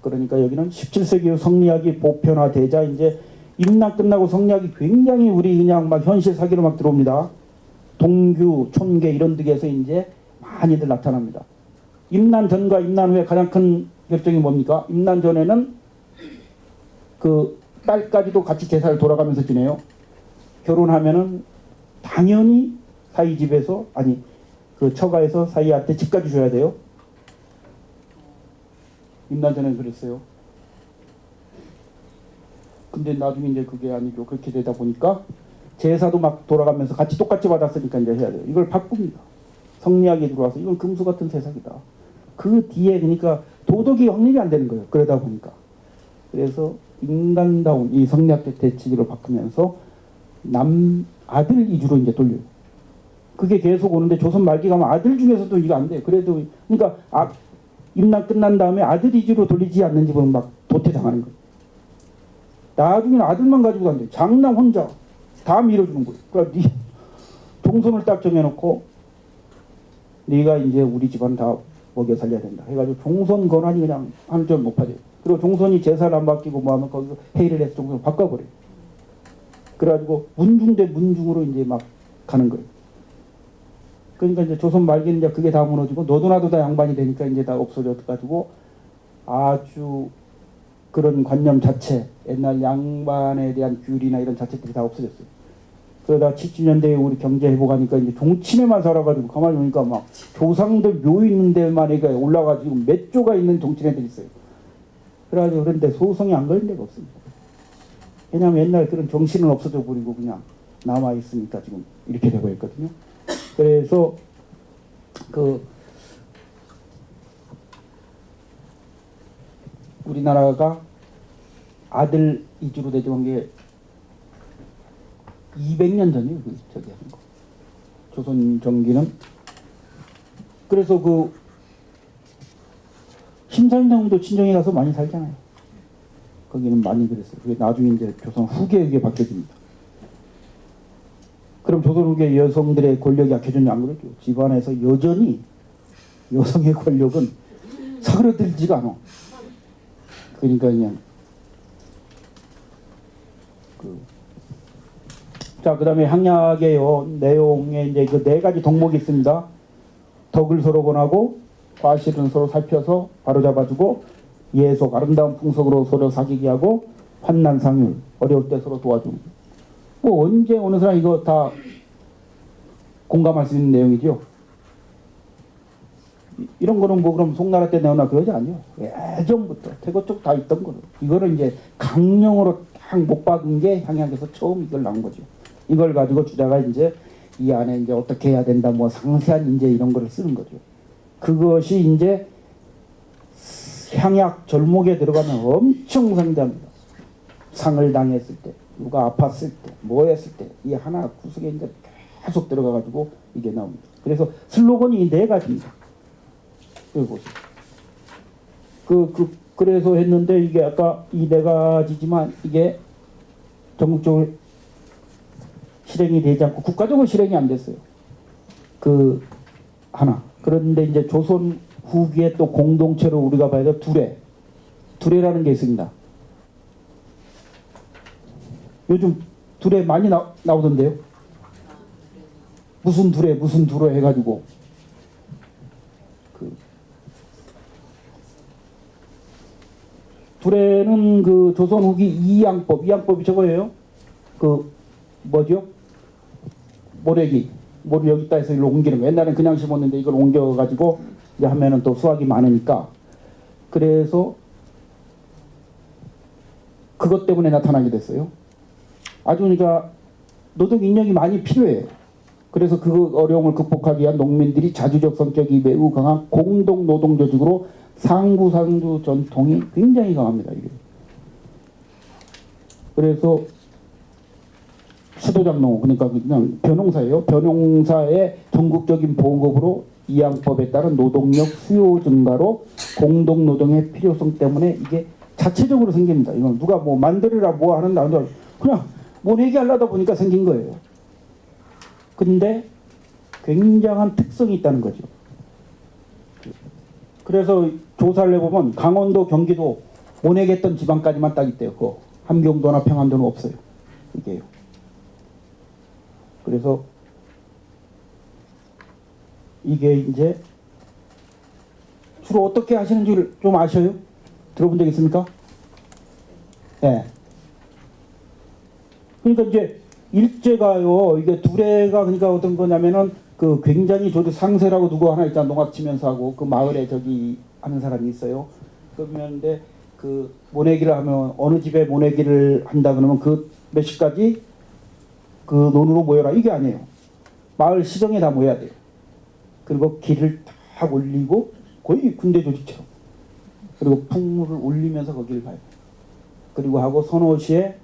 Speaker 1: 그러니까 여기는 17세기 성리학이 보편화되자 이제 임난 끝나고 성리학이 굉장히 우리 그냥 막 현실 사기로 막 들어옵니다. 동규, 촌계 이런 득에서 이제 많이들 나타납니다. 임난 전과 임난 후에 가장 큰 결정이 뭡니까? 임난 전에는 그 딸까지도 같이 제사를 돌아가면서 지내요. 결혼하면은 당연히 사위 집에서 아니 그 처가에서 사위한테 집까지 줘야 돼요. 임난 전에는 그랬어요. 근데 나중에 이제 그게 아니고 그렇게 되다 보니까 제사도 막 돌아가면서 같이 똑같이 받았으니까 이제 해야 돼요. 이걸 바꿉니다. 성리학이 들어와서 이건 금수 같은 세상이다. 그 뒤에 그러니까 도덕이 확립이 안 되는 거예요. 그러다 보니까. 그래서 인간다운 이 성리학적 대치기로 바꾸면서 아들 위주로 이제 돌려요. 그게 계속 오는데 조선 말기 가면 아들 중에서도 이거 안 돼요. 그래도 그러니까 임난 끝난 다음에 아들 위주로 돌리지 않는 집은 막 도태당하는 거예요. 나중에는 아들만 가지고 간대요. 장남 혼자 다 밀어주는 거예요. 그러니까 네 종손을 딱 정해놓고 네가 이제 우리 집안 다 먹여 살려야 된다. 해가지고 종손 권한이 그냥 한 점 높아져요. 그리고 종손이 제사를 안 바뀌고 뭐 하면 거기서 회의를 해서 종손을 바꿔버려요. 그래가지고 문중 대 문중으로 이제 막 가는 거예요. 그러니까 이제 조선 말기는 이제 그게 다 무너지고 너도 나도 다 양반이 되니까 이제 다 없어져가지고 아주 그런 관념 자체, 옛날 양반에 대한 규율이나 이런 자체들이 다 없어졌어요. 그러다 70년대에 우리 경제 회복하니까 이제 종친에만 살아가지고 가만히 보니까 막 조상들 묘 있는 데만 올라가지고 몇 조가 있는 종친애들이 있어요. 그래가지고 그런데 소송이 안 걸린 데가 없습니다. 왜냐하면 옛날 그런 정신은 없어져 버리고 그냥 남아 있으니까 지금 이렇게 되고 있거든요. 그래서 우리나라가 아들 위주로 대접한 게 200년 전이에요. 저기 하는 거. 조선 정기는. 그래서 심사임당도 친정에 가서 많이 살잖아요. 거기는 많이 그랬어요. 그게 나중에 이제 조선 후기에 그게 바뀌어집니다. 그럼 조선 후기에 여성들의 권력이 약해졌냐? 안 그러죠. 집안에서 여전히 여성의 권력은 사그러들지가 않아. 그러니까 그냥 자, 그 다음에 향약의 내용에 이제 그 4가지 덕목이 있습니다. 덕을 서로 권하고 과실은 서로 살펴서 바로잡아주고 예속 아름다운 풍속으로 서로 사귀게 하고 환난 상률 어려울 때 서로 도와주는 뭐 언제 어느 사람 이거 다 공감할 수 있는 내용이죠. 이런 거는 뭐 그럼 송나라 때 내거나 그러지 아니요. 예전부터 태고 쪽 다 있던 거로. 이거를 이제 강령으로 딱 못 박은 게 향약에서 처음 이걸 나온 거죠. 이걸 가지고 주자가 이제 이 안에 이제 어떻게 해야 된다 뭐 상세한 이제 이런 거를 쓰는 거죠. 그것이 이제 향약 절목에 들어가면 엄청 상대합니다. 상을 당했을 때, 누가 아팠을 때, 뭐 했을 때, 이 하나 구석에 이제 계속 들어가가지고 이게 나옵니다. 그래서 슬로건이 네 가지입니다. 여기 보세요. 그래서 했는데 이게 아까 이 네 가지지만 이게 전국적으로 실행이 되지 않고 국가적으로 실행이 안 됐어요. 그 하나. 그런데 이제 조선 후기에 또 공동체로 우리가 봐야 돼 두례라는 게 있습니다. 요즘 두례 많이 나오던데요. 무슨 두례 해가지고 두례는 그 조선 후기 이양법이 저거예요. 그 뭐죠? 모래기 여기다 해서 이걸 옮기는 거. 옛날엔 그냥 심었는데 이걸 옮겨가지고 이제 하면은 또 수확이 많으니까 그래서 그것 때문에 나타나게 됐어요. 아주 그러니까 노동 인력이 많이 필요해요. 그래서 그 어려움을 극복하기 위한 농민들이 자주적 성격이 매우 강한 공동 노동 조직으로 상부상조 전통이 굉장히 강합니다. 이게. 그래서 수도장농 그러니까 그냥 벼농사예요. 벼농사의 전국적인 보급으로 이양법에 따른 노동력 수요 증가로 공동 노동의 필요성 때문에 이게 자체적으로 생깁니다. 이건 누가 뭐 만들으라 뭐 하는다 아니라 그냥 모내기 하려다 보니까 생긴 거예요. 근데 굉장한 특성이 있다는 거죠. 그래서 조사를 해보면 강원도, 경기도 모내겠던 지방까지만 딱 있대요. 그 함경도나 평안도는 없어요. 이게요. 그래서 이게 이제 주로 어떻게 하시는 줄 좀 아셔요? 들어본 적 있습니까? 예. 네. 그러니까 이제 일제가요, 이게 두례가 그러니까 어떤 거냐면은 그 굉장히 저도 상세라고 누구 하나 있잖아. 농악 치면서 하고 그 마을에 저기 하는 사람이 있어요. 그러면 그 모내기를 하면 어느 집에 모내기를 한다 그러면 그 몇 시까지 그 논으로 모여라 이게 아니에요. 마을 시정에 다 모여야 돼요. 그리고 길을 딱 올리고 거의 군대 조직처럼 그리고 풍물을 올리면서 거기를 가요. 그리고 하고 서너 시에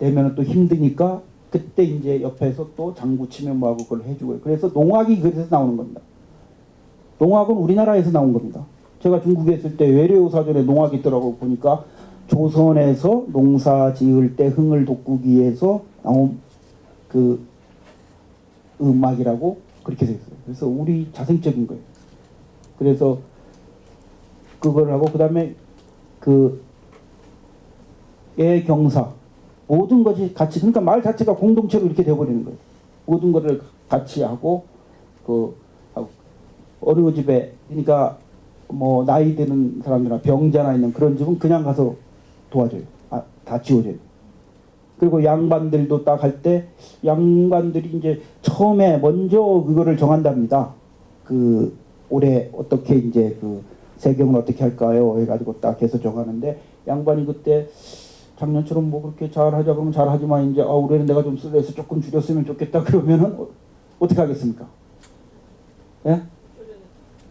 Speaker 1: 되면 또 힘드니까 그때 이제 옆에서 또 장구 치면 뭐하고 그걸 해주고요. 그래서 농악이 그래서 나오는 겁니다. 농악은 우리나라에서 나온 겁니다. 제가 중국에 있을 때 외래어사전에 농악이 있더라고 보니까 조선에서 농사 지을 때 흥을 돋구기 위해서 나온 그 음악이라고 그렇게 되어 있어요. 그래서 우리 자생적인 거예요. 그래서 그걸 하고 그 다음에 그 애경사 모든 것이 같이 그러니까 말 자체가 공동체로 이렇게 돼버리는 거예요. 모든 것을 같이 하고 그 어느 집에 그러니까 뭐 나이 드는 사람이나 병자나 있는 그런 집은 그냥 가서 도와줘요. 다 지워줘요. 그리고 양반들도 딱 할 때 양반들이 이제 처음에 먼저 그거를 정한답니다. 그 올해 어떻게 이제 그 세경을 어떻게 할까요? 해가지고 딱 해서 정하는데 양반이 그때 작년처럼 뭐 그렇게 잘하자 그러면 잘하지만 이제 올해는 내가 좀 스트레스 조금 줄였으면 좋겠다 그러면은 어떻게 하겠습니까? 예?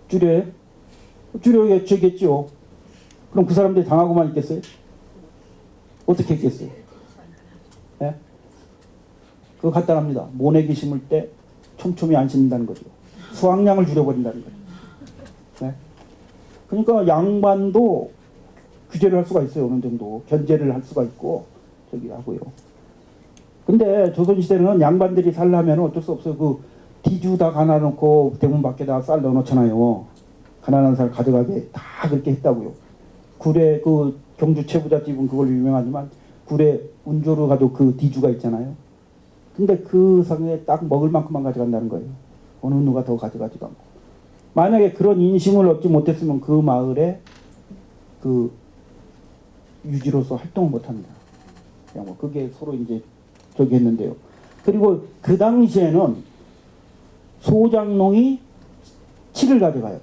Speaker 1: 줄여요? 줄여야겠죠. 그럼 그 사람들이 당하고만 있겠어요? 어떻게 했겠어요? 예? 그거 간단합니다. 모내기 심을 때 촘촘히 안 심는다는 거죠. 수확량을 줄여버린다는 거죠. 예? 그러니까 양반도 규제를 할 수가 있어요. 어느 정도 견제를 할 수가 있고 저기 하고요. 근데 조선시대는 양반들이 살려면 어쩔 수 없어요. 그 디주 다 가놔놓고 대문 밖에다 쌀 넣어놓잖아요. 가난한 쌀 가져가게 다 그렇게 했다고요. 구례 그 경주 최부잣집은 그걸로 유명하지만 구례 운조로 가도 그 디주가 있잖아요. 근데 그 상에 딱 먹을 만큼만 가져간다는 거예요. 어느 누가 더 가져가지도 않고. 만약에 그런 인심을 얻지 못했으면 그 마을에 그 유지로서 활동을 못합니다. 그냥 뭐 그게 서로 이제 저기 했는데요. 그리고 그 당시에는 소장농이 7을 가져가요.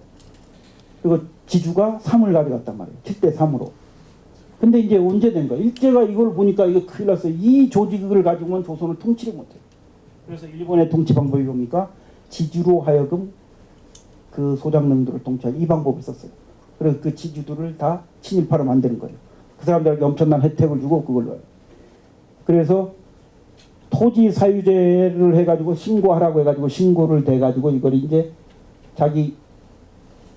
Speaker 1: 그리고 지주가 3을 가져갔단 말이에요. 7대 3으로. 근데 이제 언제 된 거야? 일제가 이걸 보니까 이거 큰일 났어요. 이 조직을 가지고는 조선을 통치를 못해요. 그래서 일본의 통치 방법이 뭡니까? 지주로 하여금 그 소장농들을 통치하기 이 방법을 썼어요. 그래서 그 지주들을 다 친일파로 만드는 거예요. 그 사람들에게 엄청난 혜택을 주고 그걸로 해요. 그래서 토지 사유제를 해가지고 신고하라고 해가지고 신고를 대가지고 이걸 이제 자기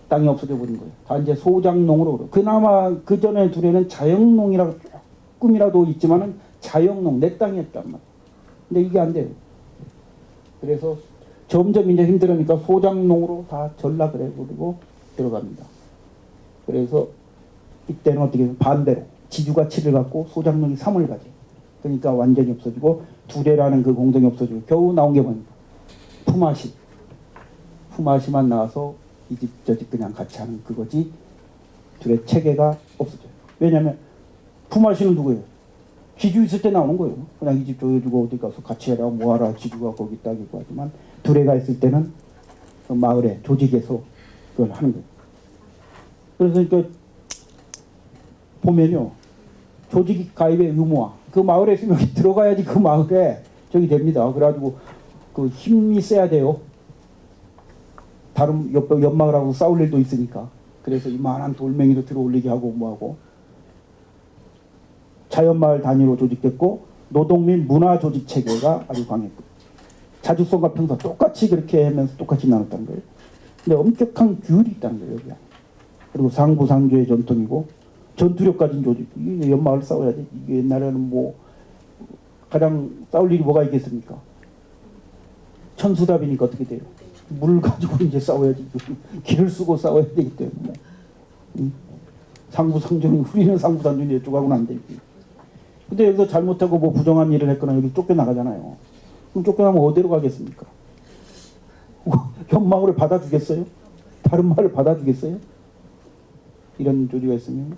Speaker 1: 땅이 없어져 버린 거예요. 다 이제 소장농으로. 그나마 그 전에 둘에는 자영농이라고 조금이라도 있지만은 자영농 내 땅이었단 말이에요. 근데 이게 안 돼요. 그래서 점점 이제 힘들으니까 소장농으로 다 전락을 해버리고 들어갑니다. 그래서 이때는 어떻게 해요? 반대로 지주가 7을 갖고 소장농이 3을 가져. 그러니까 완전히 없어지고 두레라는 그 공동이 없어지고 겨우 나온 게 뭡니까? 품앗이. 품앗이만 나와서 이 집 저 집 그냥 같이 하는 그거지 둘의 체계가 없어져요. 왜냐하면 품앗이는 누구예요? 지주 있을 때 나오는 거예요. 그냥 이 집 줘주고 어디 가서 같이 해라 뭐하라 지주가 거기 딱 있고 하지만 두레가 있을 때는 그 마을에 조직에서 그걸 하는 거예요. 그래서 그러니까 보면요. 조직 가입의 의무화. 그 마을에 있으면 들어가야지 그 마을에 저기 됩니다. 그래가지고 그 힘이 세야 돼요. 다른 옆마을하고 싸울 일도 있으니까. 그래서 이만한 돌멩이도 들어올리게 하고 뭐하고. 자연마을 단위로 조직됐고 노동 및 문화 조직 체계가 아주 강했고 자주성과 평사 똑같이 그렇게 하면서 똑같이 나눴다는 거예요. 근데 엄격한 규율이 있다는 거예요. 여기. 그리고 상부상조의 전통이고 전투력 가진 조직. 이게 연마을 싸워야지. 이게 옛날에는 뭐 가장 싸울 일이 뭐가 있겠습니까? 천수답이니까 어떻게 돼요? 물 가지고 이제 싸워야지. 길을 쓰고 싸워야 되기 때문에. 상부상조는 우리는 상부상조는 이쪽하고는 안 되지. 근데 여기서 잘못하고 뭐 부정한 일을 했거나 여기 쫓겨나가잖아요. 그럼 쫓겨나면 어디로 가겠습니까? 현마을을 받아주겠어요? 다른 마을을 받아주겠어요? 이런 조리가 있으면.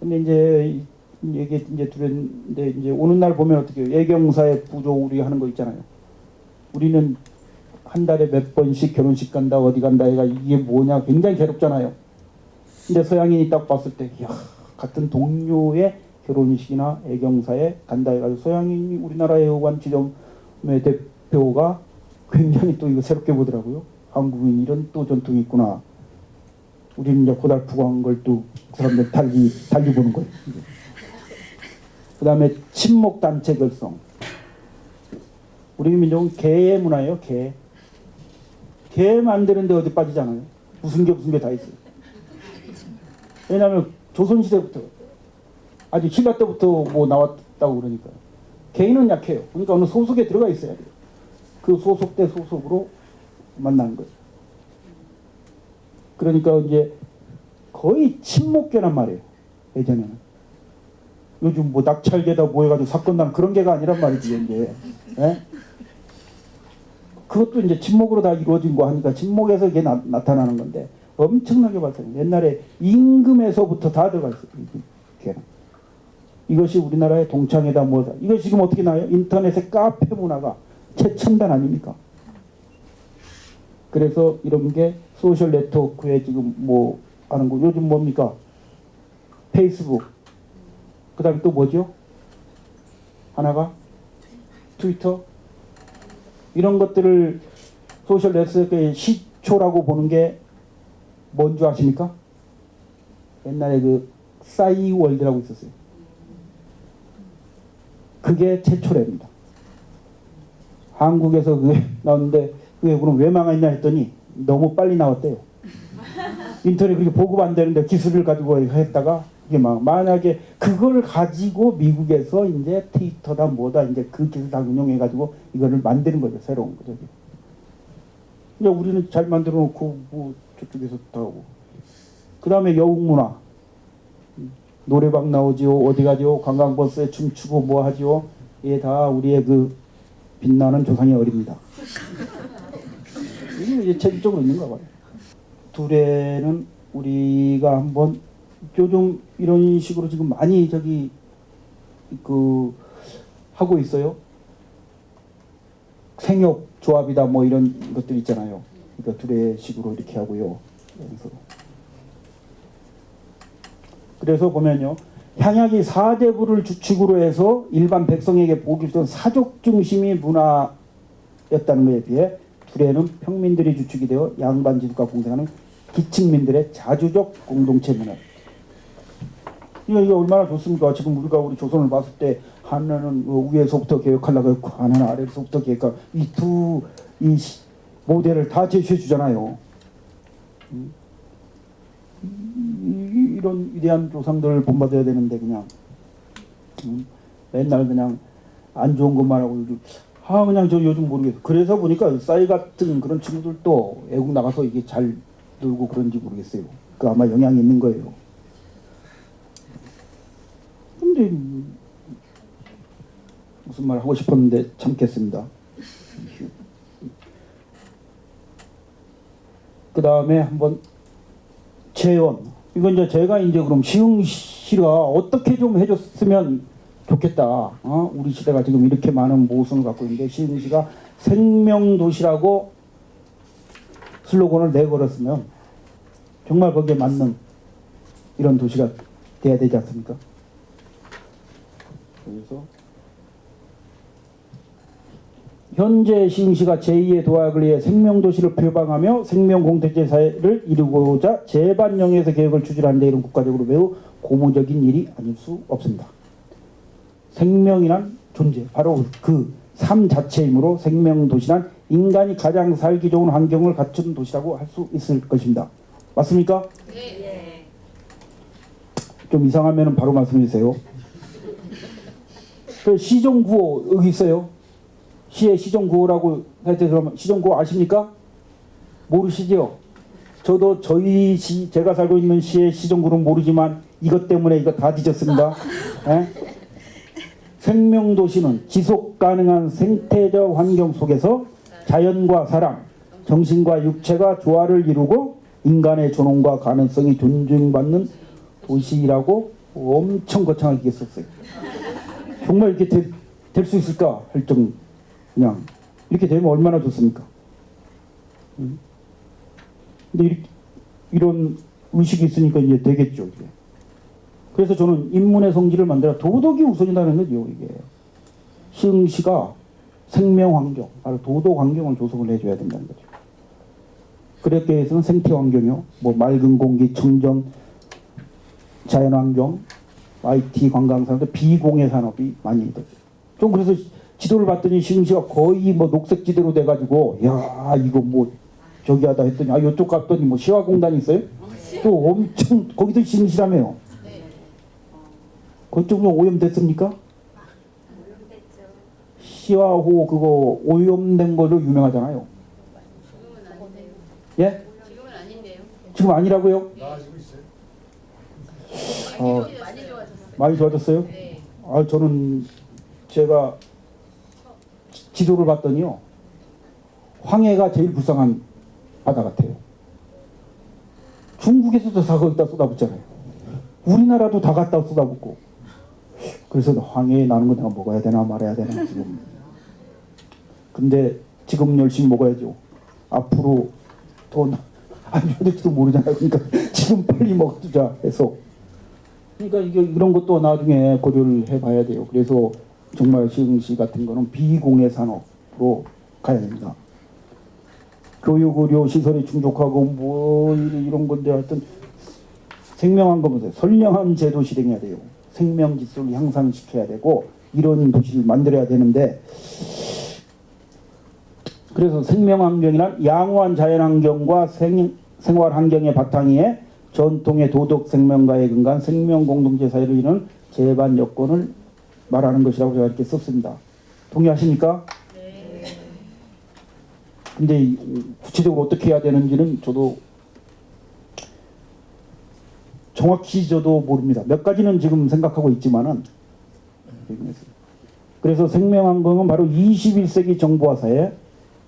Speaker 1: 근데 이제 이게 이제 두려운데 이제 오는 날 보면 어떻게 해요? 예경사의 부조 우리 하는 거 있잖아요. 우리는 한 달에 몇 번씩 결혼식 간다 어디 간다 해가 이게 뭐냐 굉장히 괴롭잖아요. 근데 서양인이 딱 봤을 때 이야, 같은 동료의 결혼식이나 애경사에 간다 해가지고 서양인이 우리나라의 여관 지점의 대표가 굉장히 또 이거 새롭게 보더라고요. 한국인 이런 또 전통이 있구나. 우리는 이제 고달프고 한 걸 또 사람들 달리 보는 거예요. 그 다음에 친목단체 결성. 우리 민족은 개의 문화예요. 개 만드는데 어디 빠지잖아요. 무슨 게 다 있어요. 왜냐하면 조선시대부터 아주 신라 때부터 뭐 나왔다고 그러니까요. 개인은 약해요. 그러니까 어느 소속에 들어가 있어야 돼요. 그 소속 대 소속으로 만나는 거예요. 그러니까 이제 거의 친목계란 말이에요. 예전에는. 요즘 뭐 낙찰계다 모여가지고 사건 난 그런 게가 아니란 말이지 이제. 예? 그것도 이제 친목으로 다 이루어진 거 하니까 친목에서 이게 나타나는 건데 엄청나게 발달해요. 옛날에 임금에서부터 다 들어가 있어요. 걔는. 이것이 우리나라의 동창회다 뭐다. 이거 지금 어떻게 나와요? 인터넷의 카페 문화가 최첨단 아닙니까? 그래서 이런 게 소셜 네트워크에 지금 뭐 하는 거 요즘 뭡니까? 페이스북. 그 다음에 또 뭐죠? 하나가 트위터. 이런 것들을 소셜 네트워크의 시초라고 보는 게 뭔 줄 아십니까? 옛날에 그 싸이월드라고 있었어요. 그게 최초랍니다. 한국에서 그게 나왔는데 그게 그럼 왜 망했냐 했더니 너무 빨리 나왔대요. 인터넷 그렇게 보급 안 되는데 기술을 가지고 했다가 이게 만약에 그걸 가지고 미국에서 이제 트위터다 뭐다 이제 그 기술 다 운용해 가지고 이거를 만드는 거죠. 새로운 거죠. 이제 우리는 잘 만들어 놓고 뭐 저쪽에서 다 하고. 그 다음에 여웅문화. 노래방 나오지요. 어디 가지요. 관광버스에 춤추고 뭐 하지요. 이게 다 우리의 그 빛나는 조상의 어립니다. 이게 이제 전적으로 있는가 봐요. 둘에는 우리가 한번 요즘 이런 식으로 지금 많이 하고 있어요. 생협 조합이다 뭐 이런 것들 있잖아요. 그러니까 두레식으로 이렇게 하고요. 그래서 보면요. 향약이 사대부를 주축으로 해서 일반 백성에게 보기 좋던 사족 중심의 문화였다는 것에 비해 두레는 평민들이 주축이 되어 양반 지속과 공생하는 기층민들의 자주적 공동체 문화. 이게 얼마나 좋습니까? 지금 우리 조선을 봤을 때 하나는 위에서부터 개혁하려고 했고 하나는 아래에서부터 개혁하고 이 모델을 다 제시해 주잖아요. 이런 위대한 조상들 본받아야 되는데 그냥 맨날 그냥 안 좋은 것만 하고 그냥 저 요즘 모르겠어요. 그래서 보니까 싸이 같은 그런 친구들도 외국 나가서 이게 잘 놀고 그런지 모르겠어요. 그 아마 영향이 있는 거예요. 근데 무슨 말 하고 싶었는데 참겠습니다. 그 다음에 한번 재원. 이건 이제 제가 이제 그럼 시흥시가 어떻게 좀 해줬으면 좋겠다. 우리 시대가 지금 이렇게 많은 모순을 갖고 있는데 시흥시가 생명도시라고 슬로건을 내걸었으면 정말 거기에 맞는 이런 도시가 돼야 되지 않습니까? 그래서 현재 시흥시가 제2의 도약을 위해 생명도시를 표방하며 생명공동체 사회를 이루고자 재반영해서 계획을 추진하는 데 이런 국가적으로 매우 고무적인 일이 아닐 수 없습니다. 생명이란 존재, 바로 그 삶 자체이므로 생명도시란 인간이 가장 살기 좋은 환경을 갖춘 도시라고 할 수 있을 것입니다. 맞습니까?
Speaker 2: 네.
Speaker 1: 좀 이상하면 바로 말씀해 주세요. 그 시정구호 여기 있어요. 시의 시정구호라고 할 때 그러면 시정구호 아십니까? 모르시죠? 저도 저희 시 제가 살고 있는 시의 시정구호는 모르지만 이것 때문에 이거 다 뒤졌습니다. 예? 생명도시는 지속 가능한 생태적 환경 속에서 자연과 사람, 정신과 육체가 조화를 이루고 인간의 존엄과 가능성이 존중받는 도시라고 엄청 거창하게 썼어요. 정말 이렇게 될 수 있을까 할 정도. 그냥 이렇게 되면 얼마나 좋습니까? 근데 이런 의식이 있으니까 이제 되겠죠. 이게. 그래서 저는 인문의 성질을 만들어 도덕이 우선이라는 거죠. 이게 시흥시가 생명환경, 바로 도덕 환경을 조성을 해줘야 된다는 거죠. 그렇게 해서는 생태환경이요, 뭐 맑은 공기, 청정, 자연환경, IT 관광산업, 비공해 산업이 많이 있죠. 좀 그래서 지도를 봤더니 시흥시가 거의 뭐 녹색지대로 돼가지고 야 이거 뭐 저기 하다 했더니 이쪽 갔더니 뭐 시화공단이 있어요? 또 엄청 거기도 시흥시라며요. 그쪽 좀 오염됐습니까? 시화호 그거 오염된 걸로 유명하잖아요.
Speaker 2: 지금은 아닌데요.
Speaker 1: 예?
Speaker 2: 지금은 아닌데요.
Speaker 1: 지금 아니라고요?
Speaker 4: 나아지고 있어요.
Speaker 2: 많이 좋아졌어요.
Speaker 1: 많이 좋아졌어요?
Speaker 2: 네.
Speaker 1: 저는 제가 지도를 봤더니요, 황해가 제일 불쌍한 바다 같아요. 중국에서도 다 거기다 쏟아붓잖아요. 우리나라도 다 갖다 쏟아붓고. 그래서 황해에 나는 거 내가 먹어야 되나 말아야 되나 지금. 근데 지금 열심히 먹어야죠. 앞으로 더 안 좋을지도 모르잖아요. 그러니까 지금 빨리 먹어주자 해서. 그러니까 이런 것도 나중에 고려를 해봐야 돼요. 그래서 정말 시흥시 같은 거는 비공해 산업으로 가야 됩니다. 교육, 의료, 시설이 충족하고 뭐 이런 건데 하여튼 생명한 거면서 선량한 제도 실행해야 돼요. 생명 지수를 향상시켜야 되고 이런 도시를 만들어야 되는데, 그래서 생명환경이란 양호한 자연환경과 생활 환경의 바탕위에 전통의 도덕 생명가에 근간 생명 공동체 사회를 이루는 제반 여건을 말하는 것이라고 제가 이렇게 썼습니다. 동의하십니까?
Speaker 2: 네.
Speaker 1: 근데 구체적으로 어떻게 해야 되는지는 저도 정확히 저도 모릅니다. 몇 가지는 지금 생각하고 있지만은. 그래서 생명환경은 바로 21세기 정보화 사회,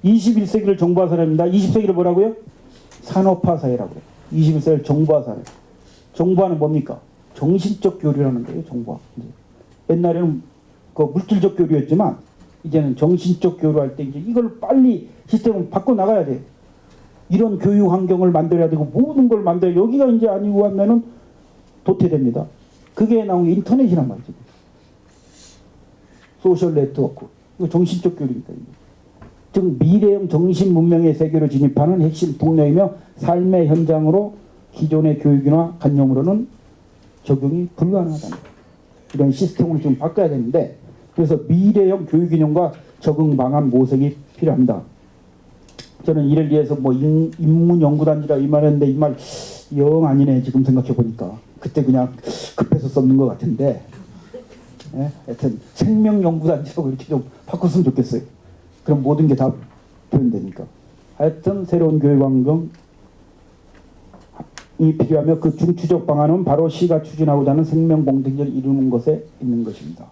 Speaker 1: 21세기를 정보화 사회입니다. 20세기를 뭐라고요? 산업화 사회라고 해요. 21세기를 정보화 사회. 정보화는 뭡니까? 정신적 교류라는 거예요. 정보화. 이제 옛날에는 그 물질적 교류였지만 이제는 정신적 교류할 때 이제 이걸 빨리 시스템을 바꿔 나가야 돼요. 이런 교육 환경을 만들어야 되고 모든 걸 만들어야 여기가 이제 아니고 하면은 도태됩니다. 그게 나온 게 인터넷이란 말이죠. 소셜 네트워크. 이거 정신적 교류입니다. 즉 미래형 정신 문명의 세계로 진입하는 핵심 동력이며 삶의 현장으로 기존의 교육이나 관념으로는 적용이 불가능하다는 거예요. 이런 시스템을 좀 바꿔야 되는데 그래서 미래형 교육 인형과 적응 방안 모색이 필요합니다. 저는 이를 위해서 뭐 인문연구단지라 이 말했는데 이 말 영 아니네 지금 생각해 보니까 그때 그냥 급해서 썼는 것 같은데 예? 하여튼 생명연구단지라고 이렇게 좀 바꿨으면 좋겠어요. 그럼 모든 게 다 표현되니까. 하여튼 새로운 교육 환경이 필요하며 그 중추적 방안은 바로 시가 추진하고자 하는 생명 공생제를 이루는 것에 있는 것입니다.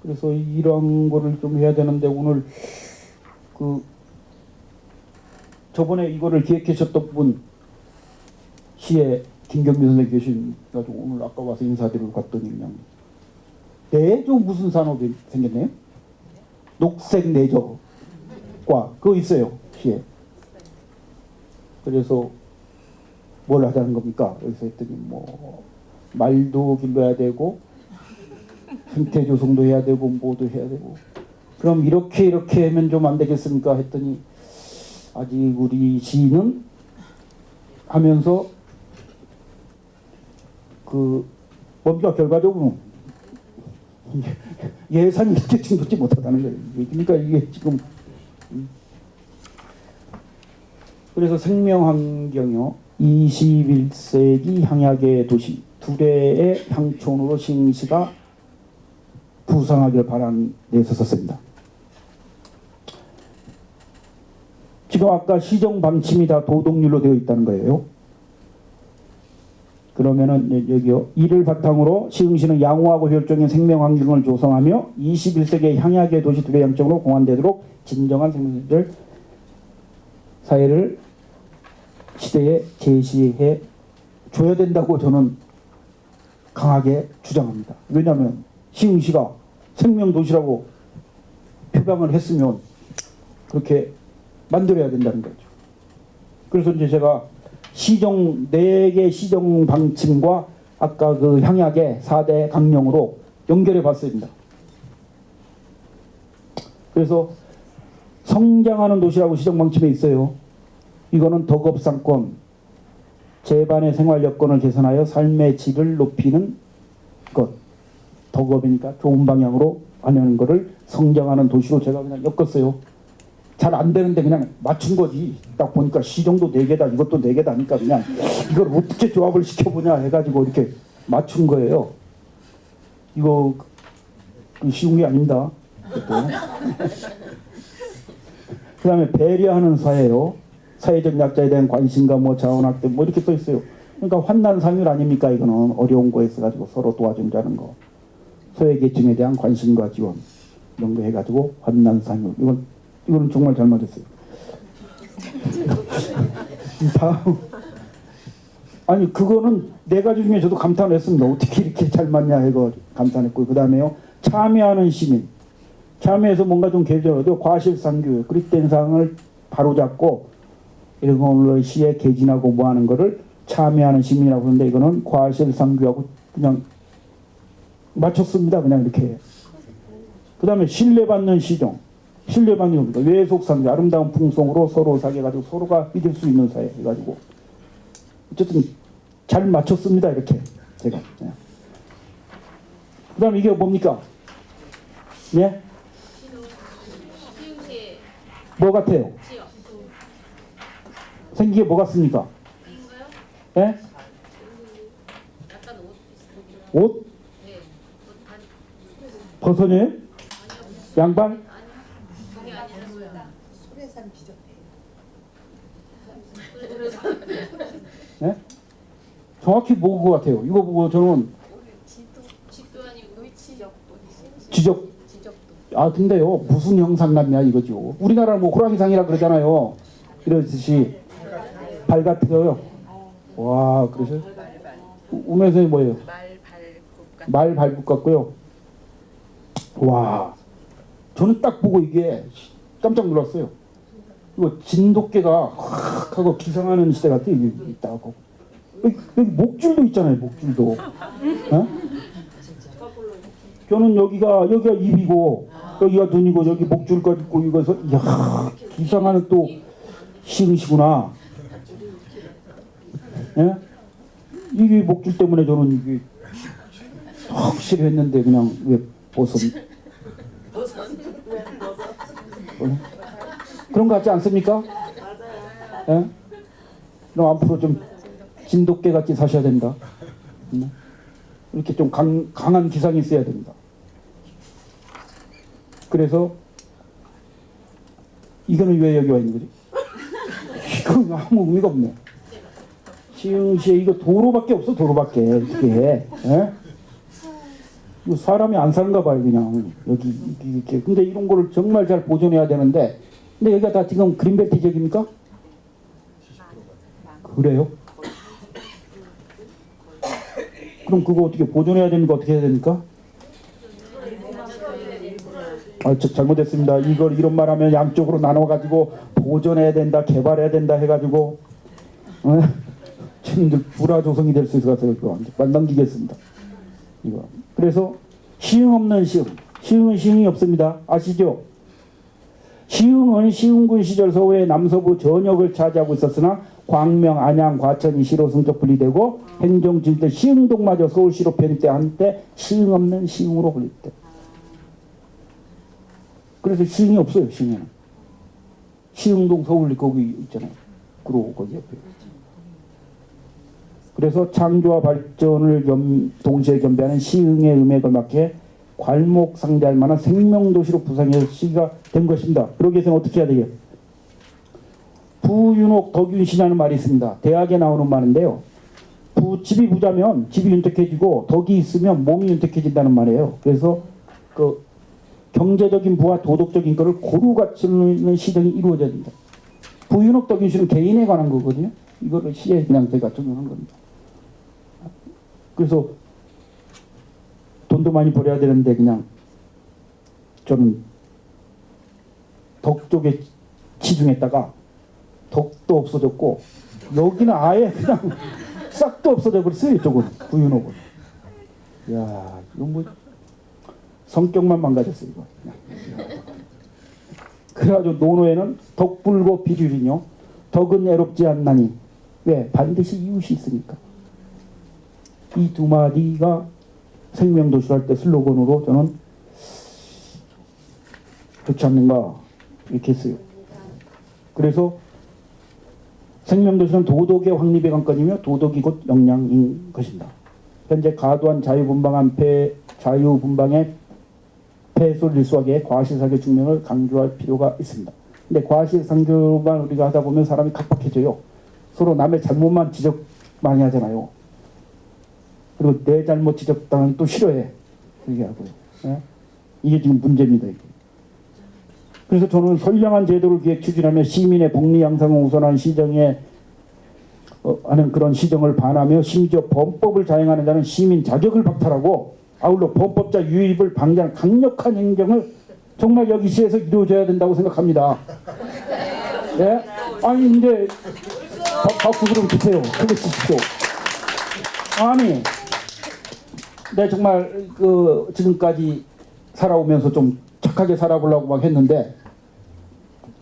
Speaker 1: 그래서 이런 거를 좀 해야 되는데 오늘 그 저번에 이거를 기획하셨던 분 시에 김경미 선생님 계셔가지고 오늘 아까 와서 인사드리러 갔더니 그냥 내조 무슨 산업이 생겼네요? 녹색 내조과 그거 있어요 시에. 그래서 뭘 하자는 겁니까? 여기서 했더니 뭐 말도 길러야 되고 생태 조성도 해야 되고 뭐도 해야 되고 그럼 이렇게 하면 좀 안 되겠습니까? 했더니 아직 우리 시는 하면서 그 뭡니까 결과적으로 예산이 대충 놓지 못하다는 거예요. 그러니까 이게 지금 그래서 생명환경요 21세기 향약의 도시 두레의 향촌으로 시흥시가 부상하길 바라는 데서 썼습니다. 지금 아까 시정 방침이 다 도덕률로 되어 있다는 거예요. 그러면은 여기요. 이를 바탕으로 시흥시는 양호하고 효율적인 생명 환경을 조성하며 21세기의 향약의 도시 두레 양쪽으로 공환되도록 진정한 생명들 사회를 시대에 제시해 줘야 된다고 저는 강하게 주장합니다. 왜냐하면 시흥시가 생명도시라고 표방을 했으면 그렇게 만들어야 된다는 거죠. 그래서 이제 제가 시정 4개 시정 방침과 아까 그 향약의 4대 강령으로 연결해 봤습니다. 그래서 성장하는 도시라고 시정 방침에 있어요. 이거는 덕업상권, 제반의 생활 여건을 개선하여 삶의 질을 높이는 것. 덕업이니까 좋은 방향으로 하려는 것을 성장하는 도시로 제가 그냥 엮었어요. 잘 안 되는데 그냥 맞춘 거지. 딱 보니까 시정도 4개다 이것도 4개다 하니까 그냥 이걸 어떻게 조합을 시켜보냐 해가지고 이렇게 맞춘 거예요. 이거 쉬운 게 아닙니다. 그 다음에 배려하는 사회요. 사회적 약자에 대한 관심과 뭐 자원학대 뭐 이렇게 써 있어요. 그러니까 환난상률 아닙니까? 이거는 어려운 거에 써가지고 서로 도와준다는 거. 소외계층에 대한 관심과 지원 이런 거 해가지고 환난상률 이거는 정말 잘 맞았어요. 다음 아니 그거는 4가지 중에 저도 감탄을 했습니다. 어떻게 이렇게 잘 맞냐 이거 감탄했고 그 다음에요 참여하는 시민 참여해서 뭔가 좀 개조해도 과실상규 그릇된 사항을 바로잡고 이런 걸로 시에 개진하고 뭐 하는 거를 참여하는 시민이라고 하는데 이거는 과실상규하고 그냥 맞췄습니다. 그냥 이렇게. 그 다음에 신뢰받는 시정. 신뢰받는 겁니다. 외속상규 아름다운 풍속으로 서로 사귀어가지고 서로가 믿을 수 있는 사회 해가지고 어쨌든 잘 맞췄습니다. 이렇게 제가. 그 다음에 이게 뭡니까? 예?
Speaker 2: 시흥시
Speaker 1: 뭐 같아요?
Speaker 2: 지역
Speaker 1: 생기게 뭐 같습니까?
Speaker 2: 인가요?
Speaker 1: 예?
Speaker 2: 약간 옷 비슷한
Speaker 1: 옷?
Speaker 2: 네. 옷 반
Speaker 1: 버선이에요? 양말?
Speaker 2: 아니요. 그게 아니라
Speaker 3: 소래산 비적대.
Speaker 1: 예? 정확히 뭐인 것 같아요. 이거 보고 저는
Speaker 2: 집도 아니고 지적도
Speaker 1: 지적 아 근데요 무슨 형상 같냐 이거죠. 우리나라는 뭐 호랑이상이라 그러잖아요. 이러듯이 발 같아요. 와 그러셔? 우면선이 뭐예요?
Speaker 2: 말발굽 같은.
Speaker 1: 말발굽 같고요. 와, 저는 딱 보고 이게 깜짝 놀랐어요. 이거 진돗개가 확 하고 기상하는 시대 같아. 여기 있다고. 여기 목줄도 있잖아요. 목줄도. 어? 저는 여기가 입이고 여기가 눈이고 여기 목줄까지 있고 이거서 이야 기상하는 또 시흥시구나. 예? 이게 목줄 때문에 저는 이게 확실히 했는데 그냥 왜 벗은 그런 거 같지 않습니까? 예? 그럼 앞으로 좀 진돗개 같이 사셔야 된다. 이렇게 좀 강한 기상이 있어야 됩니다. 그래서 이거는 왜 여기 와 있는 거지? 이건 아무 의미가 없네. 시흥시에 이거 도로밖에 없어. 도로밖에 이게. 예? 이거 사람이 안 사는가 봐요. 그냥 여기 이렇게. 근데 이런 거를 정말 잘 보존해야 되는데, 근데 여기가 다 지금 그린벨트 지역입니까? 그래요? 그럼 그거 어떻게 보존해야 되는 거 어떻게 해야 됩니까? 아, 저 잘못했습니다. 이걸 이런 말하면 양쪽으로 나눠가지고 보존해야 된다, 개발해야 된다 해가지고 친구들 불화조성이 될 수 있어서 이거 넘기겠습니다. 이거. 그래서 시흥 없는 시흥, 시흥은 시흥이 없습니다. 아시죠? 시흥은 시흥군 시절 서구의 남서부 전역을 차지하고 있었으나 광명, 안양, 과천이 시로 성적 분리되고 행정지대 시흥동마저 서울시로 편입돼 한때 시흥 없는 시흥으로 불립니다. 그래서 시흥이 없어요. 시흥에는 시흥동 서울리 거기 있잖아요. 그러고 거기 옆에. 그래서 창조와 발전을 동시에 겸비하는 시흥의 음에 걸맞게 괄목상대할 만한 생명도시로 부상해서 시가 된 것입니다. 그러기 위해서는 어떻게 해야 되겠어요? 부윤옥 덕윤시라는 말이 있습니다. 대학에 나오는 말인데요. 집이 부자면 집이 윤택해지고 덕이 있으면 몸이 윤택해진다는 말이에요. 그래서 그 경제적인 부와 도덕적인 것을 고루 갖추는 시정이 이루어져야 됩니다. 부윤옥 덕윤시는 개인에 관한 거거든요. 이거를 시에 그냥 제가 적용한 겁니다. 그래서 돈도 많이 벌어야 되는데 그냥 저는 덕 쪽에 치중했다가 덕도 없어졌고 여기는 아예 그냥 싹도 없어져 버렸어요. 이쪽은 부윤옥은. 야, 이거 뭐 성격만 망가졌어요. 이거. 그래가지고 논어에는 덕불고 비률이뇨 덕은 애롭지 않나니 왜? 반드시 이웃이 있으니까. 이 두 마디가 생명도시를 할 때 슬로건으로 저는 좋지 않는가 이렇게 했어요. 그래서 생명도시는 도덕의 확립의 관건이며 도덕이 곧 역량인 것입니다. 현재 과도한 자유분방의 폐소를 일수하기 위해 과시사교 측면을 강조할 필요가 있습니다. 근데 과시상교만 우리가 하다 보면 사람이 각박해져요. 서로 남의 잘못만 지적 많이 하잖아요. 그리고 내 잘못 지적당하면 또 싫어해. 그렇게 하고요. 예? 이게 지금 문제입니다. 이게. 그래서 저는 선량한 제도를 기획 추진하며 시민의 복리 양상을 우선한 시정에 하는 그런 시정을 반하며 심지어 범법을 자행하는 자는 시민 자격을 박탈하고 아울러 범법자 유입을 방지하는 강력한 행정을 정말 여기 시에서 이루어져야 된다고 생각합니다. 예? 아니 근데 박수 좀 주세요. 크게 치십시오. 아니 내 정말 지금까지 살아오면서 좀 착하게 살아보려고 막 했는데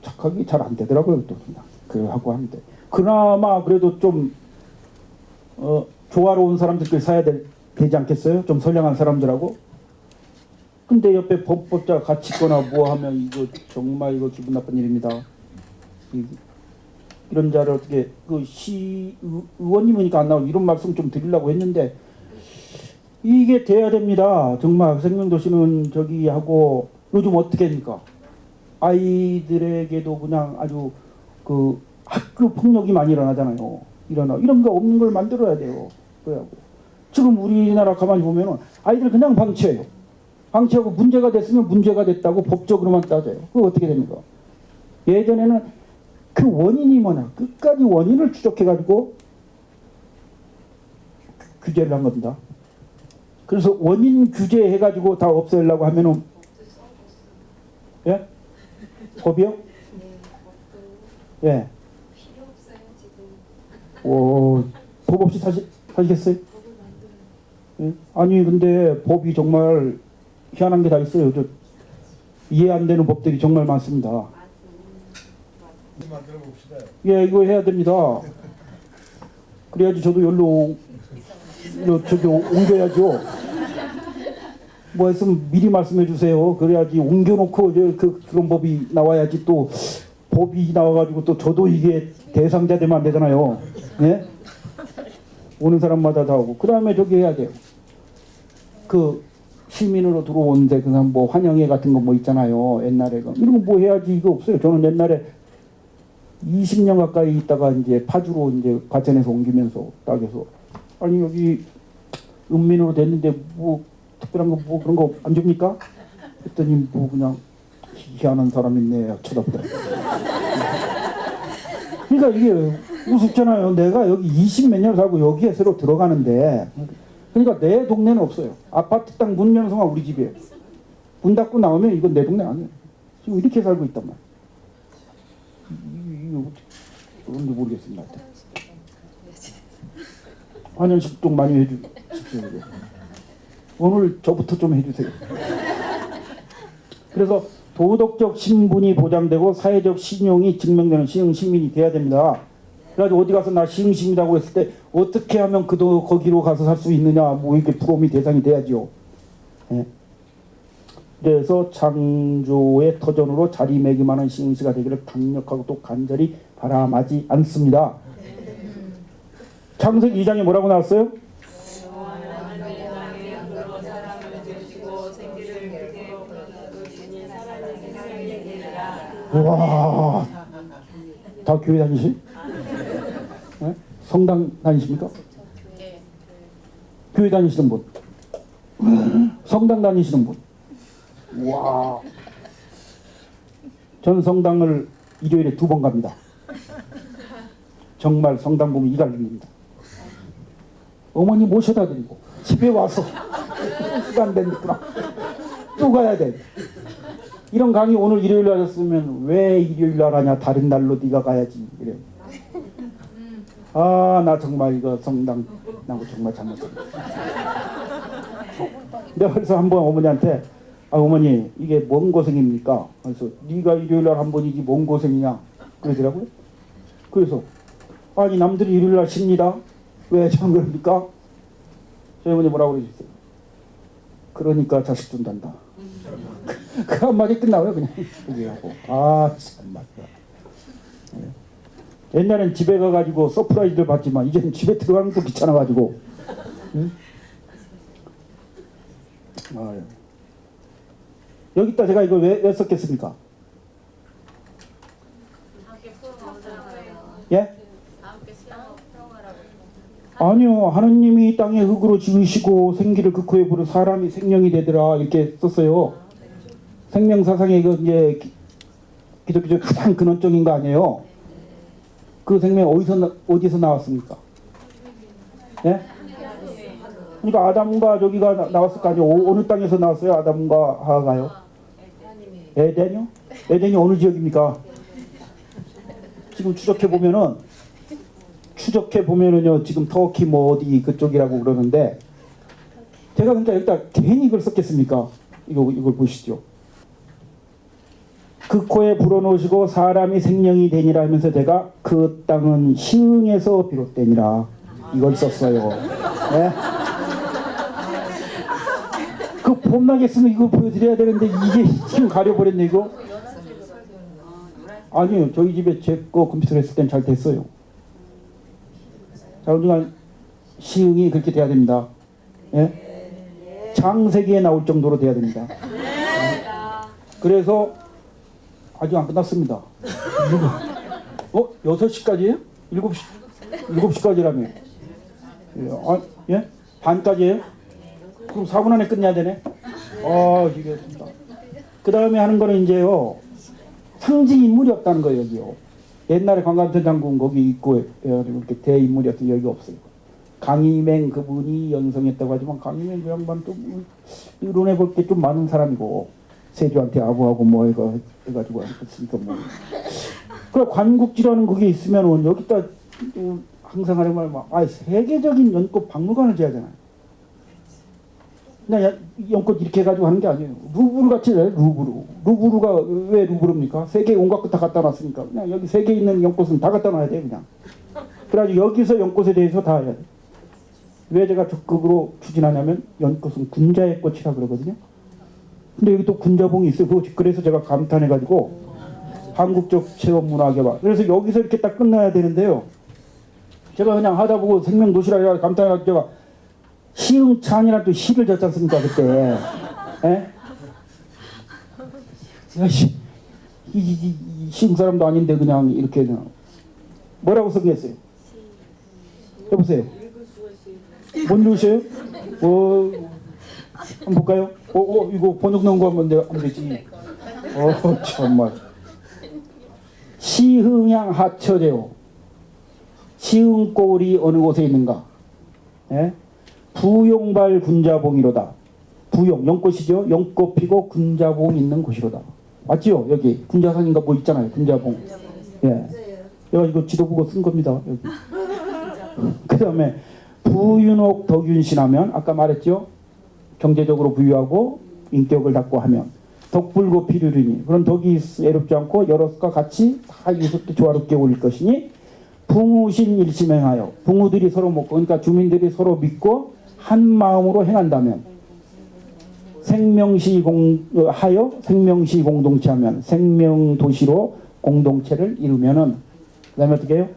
Speaker 1: 착하게 잘 안 되더라고요. 또 그냥 그 하고 하는데 그나마 그래도 좀 조화로운 사람들끼리 사야 되지 않겠어요? 좀 선량한 사람들하고. 근데 옆에 법법자 같이 있거나 뭐 하면 이거 정말 이거 기분 나쁜 일입니다. 이런 자를 어떻게 의원님이니까 안 나오고 이런 말씀 좀 드리려고 했는데 이게 돼야 됩니다. 정말 생명도시는 저기 하고 요즘 어떻게 합니까? 아이들에게도 그냥 아주 학교 폭력이 많이 일어나잖아요. 이런 거 없는 걸 만들어야 돼요. 그래갖고 지금 우리나라 가만히 보면은 아이들 그냥 방치해요. 방치하고 문제가 됐으면 문제가 됐다고 법적으로만 따져요. 그거 어떻게 됩니까? 예전에는 그 원인이 뭐냐 끝까지 원인을 추적해가지고 규제를 한 겁니다. 그래서 원인 규제해가지고 다 없애려고 하면은, 예? 법이요? 예.
Speaker 2: 필요 없어요 지금.
Speaker 1: 오, 법 없이 사시겠어요? 예? 아니 근데 법이 정말 희한한 게 다 있어요. 저 이해 안 되는 법들이 정말 많습니다.
Speaker 4: 만들어 봅시다.
Speaker 1: 예, 이거 해야 됩니다. 그래야지 저도 여기로 저기 옮겨야죠. 뭐 했으면 미리 말씀해 주세요. 그래야지 옮겨놓고 그런 법이 나와야지 또 법이 나와가지고 또 저도 이게 대상자 되면 안 되잖아요. 예? 오는 사람마다 다 하고. 그 다음에 저기 해야 돼요. 그 시민으로 들어오는데 그냥 뭐 환영회 같은 거 뭐 있잖아요. 옛날에 이런 거 뭐 해야지 이거 없어요. 저는 옛날에 20년 가까이 있다가 이제 파주로 이제 과천에서 옮기면서 딱 해서 아니 여기 은민으로 됐는데 뭐 특별한 거 뭐 그런 거 안 줍니까? 했더니 뭐 그냥 희한한 사람 있네 쳐다보더라고요. 그러니까 이게 우습잖아요. 내가 여기 20몇 년 살고 여기에 새로 들어가는데 그러니까 내 동네는 없어요. 아파트 딱 문 여는 순간 우리 집이에요. 문 닫고 나오면 이건 내 동네 아니에요. 지금 이렇게 살고 있단 말이에요. 이게 어떻게 그런지 모르겠습니다. 환연식 좀 많이 해주십시오. 오늘 저부터 좀 해주세요. 그래서 도덕적 신분이 보장되고 사회적 신용이 증명되는 시흥 시민이 돼야 됩니다. 그래가지고 어디 가서 나 시흥 시민이라고 했을 때 어떻게 하면 그도 거기로 가서 살 수 있느냐 뭐 이렇게 부러움이 대상이 돼야죠. 예. 그래서 창조의 터전으로 자리매김하는 시흥시가 되기를 강력하고 또 간절히 바람하지 않습니다. 창세기 2장에 뭐라고 나왔어요? 와, 다 교회 다니시? 네? 성당 다니십니까?
Speaker 2: 네.
Speaker 1: 교회 다니시는 분, 성당 다니시는 분. 와, 전 성당을 일요일에 2번 갑니다. 정말 성당 보면 이가 열립니다. 어머니 모셔다 드리고 집에 와서 시간 됐구나 또 가야 돼. 이런 강의 오늘 일요일 날 했으면 왜 일요일 날 하냐 다른 날로 네가 가야지 이래. 아 나 정말 이거 성당 나고 정말 잘못했다. 내가 그래서 한번 어머니한테 아 어머니 이게 뭔 고생입니까? 그래서 네가 일요일 날 한 번이지 뭔 고생이냐 그러더라고요. 그래서 아니 남들이 일요일 날 쉽니다. 왜 저는 그럽니까? 저희 어머니 뭐라고 그러셨어요? 그러니까 자식 준단다. 그 한마디 끝나고요 그냥 얘기하고 아 참말. 옛날엔 집에 가가지고 서프라이즈를 받지만 이제는 집에 들어가는 것도 귀찮아가지고 응? 아유. 여기다 제가 이걸 왜 썼겠습니까?
Speaker 2: 함께 풀어보자고요.
Speaker 1: 예?
Speaker 2: 함께 수영하라고.
Speaker 1: 아니요 하느님이 땅에 흙으로 지으시고 생기를 그 코에 부르 사람이 생명이 되더라 이렇게 썼어요. 생명사상의 이제 기독교 가장 근원적인 거 아니에요? 그 생명 어디서 나왔습니까? 예? 그러니까 아담과 저기가 나왔을 거 아니에요? 어느 땅에서 나왔어요? 아담과 하와가요? 에덴이요? 에덴이 어느 지역입니까? 지금 추적해 보면은요 지금 터키 뭐 어디 그쪽이라고 그러는데 제가 그러니까 여기다 괜히 이걸 썼겠습니까? 이걸 보시죠. 그 코에 불어넣으시고 사람이 생명이 되니라 하면서 제가 그 땅은 시흥에서 비롯되니라 이걸 썼어요. 네? 그 봄나게 쓰면 이거 보여드려야 되는데 이게 지금 가려버렸네 이거. 아니요 저희 집에 제 거 컴퓨터로 했을 땐 잘 됐어요. 자 그러니까 시흥이 그렇게 돼야 됩니다. 예? 창세기에 나올 정도로 돼야 됩니다. 그래서 아직 안 끝났습니다. 6시까지예요? 7시까지라며. 예? 반까지예요? 그럼 4분 안에 끝내야 되네? 이게 좋다. 그 다음에 하는 거는 이제요, 상징 인물이 없다는 거예요, 여기요. 옛날에 관광천 장군 거기 있고, 이렇게 대인물이었던 여기가 없어요. 강희맹 그분이 연성했다고 하지만 강희맹 그 양반 또 이론해 볼 게 좀 많은 사람이고 세조한테 아부하고 뭐 해가지고 했으니까 뭐 그래 관국지라는 그게 있으면은 여기다 항상 하는 말 막 세계적인 연꽃 박물관을 지어야잖아요. 그냥 연꽃 이렇게 해가지고 하는 게 아니에요. 루브르 같이 해요. 루브르가 왜 루브르입니까? 세계 온갖 것 다 갖다 놨으니까 그냥 여기 세계에 있는 연꽃은 다 갖다 놔야 돼요. 그냥. 그래가지고 여기서 연꽃에 대해서 다 해야 돼요. 왜 제가 적극으로 추진하냐면 연꽃은 군자의 꽃이라 그러거든요. 근데 여기 또 군자봉이 있어요. 그래서 제가 감탄해가지고 한국적 체험문화개발. 그래서 여기서 이렇게 딱 끝나야 되는데요. 제가 그냥 하다 보고 생명도시라 감탄해가지고 제가 시흥찬이라는 또 시를 졌지 않습니까 그때. 에? 제가 이 시흥 사람도 아닌데 그냥 이렇게 뭐라고 써겠어요? 해보세요. 뭔 읽으세요? 한번 볼까요? 이거 번역 넣은 거 하면 되지. 정말. 시흥향 하처제요. 시흥골이 어느 곳에 있는가? 예? 부용발 군자봉이로다. 부용, 연꽃이죠. 연꽃 피고 군자봉 있는 곳이로다. 맞지요? 여기 군자산인가 뭐 있잖아요. 군자봉. 예. 내가 이거 지도 보고 쓴 겁니다. 여기. 그 다음에 부윤옥 덕윤신하면 아까 말했죠. 경제적으로 부유하고 인격을 닦고 하면 덕불고 필요리니 그런 덕이 애롭지 않고 여럿과 같이 다 유섭게 조화롭게 올릴 것이니 붕우신 일심행하여 붕우들이 서로 먹고 그러니까 주민들이 서로 믿고 한 마음으로 행한다면 생명시 공동체 하면 생명도시로 공동체를 이루면은 그 다음에 어떻게 해요?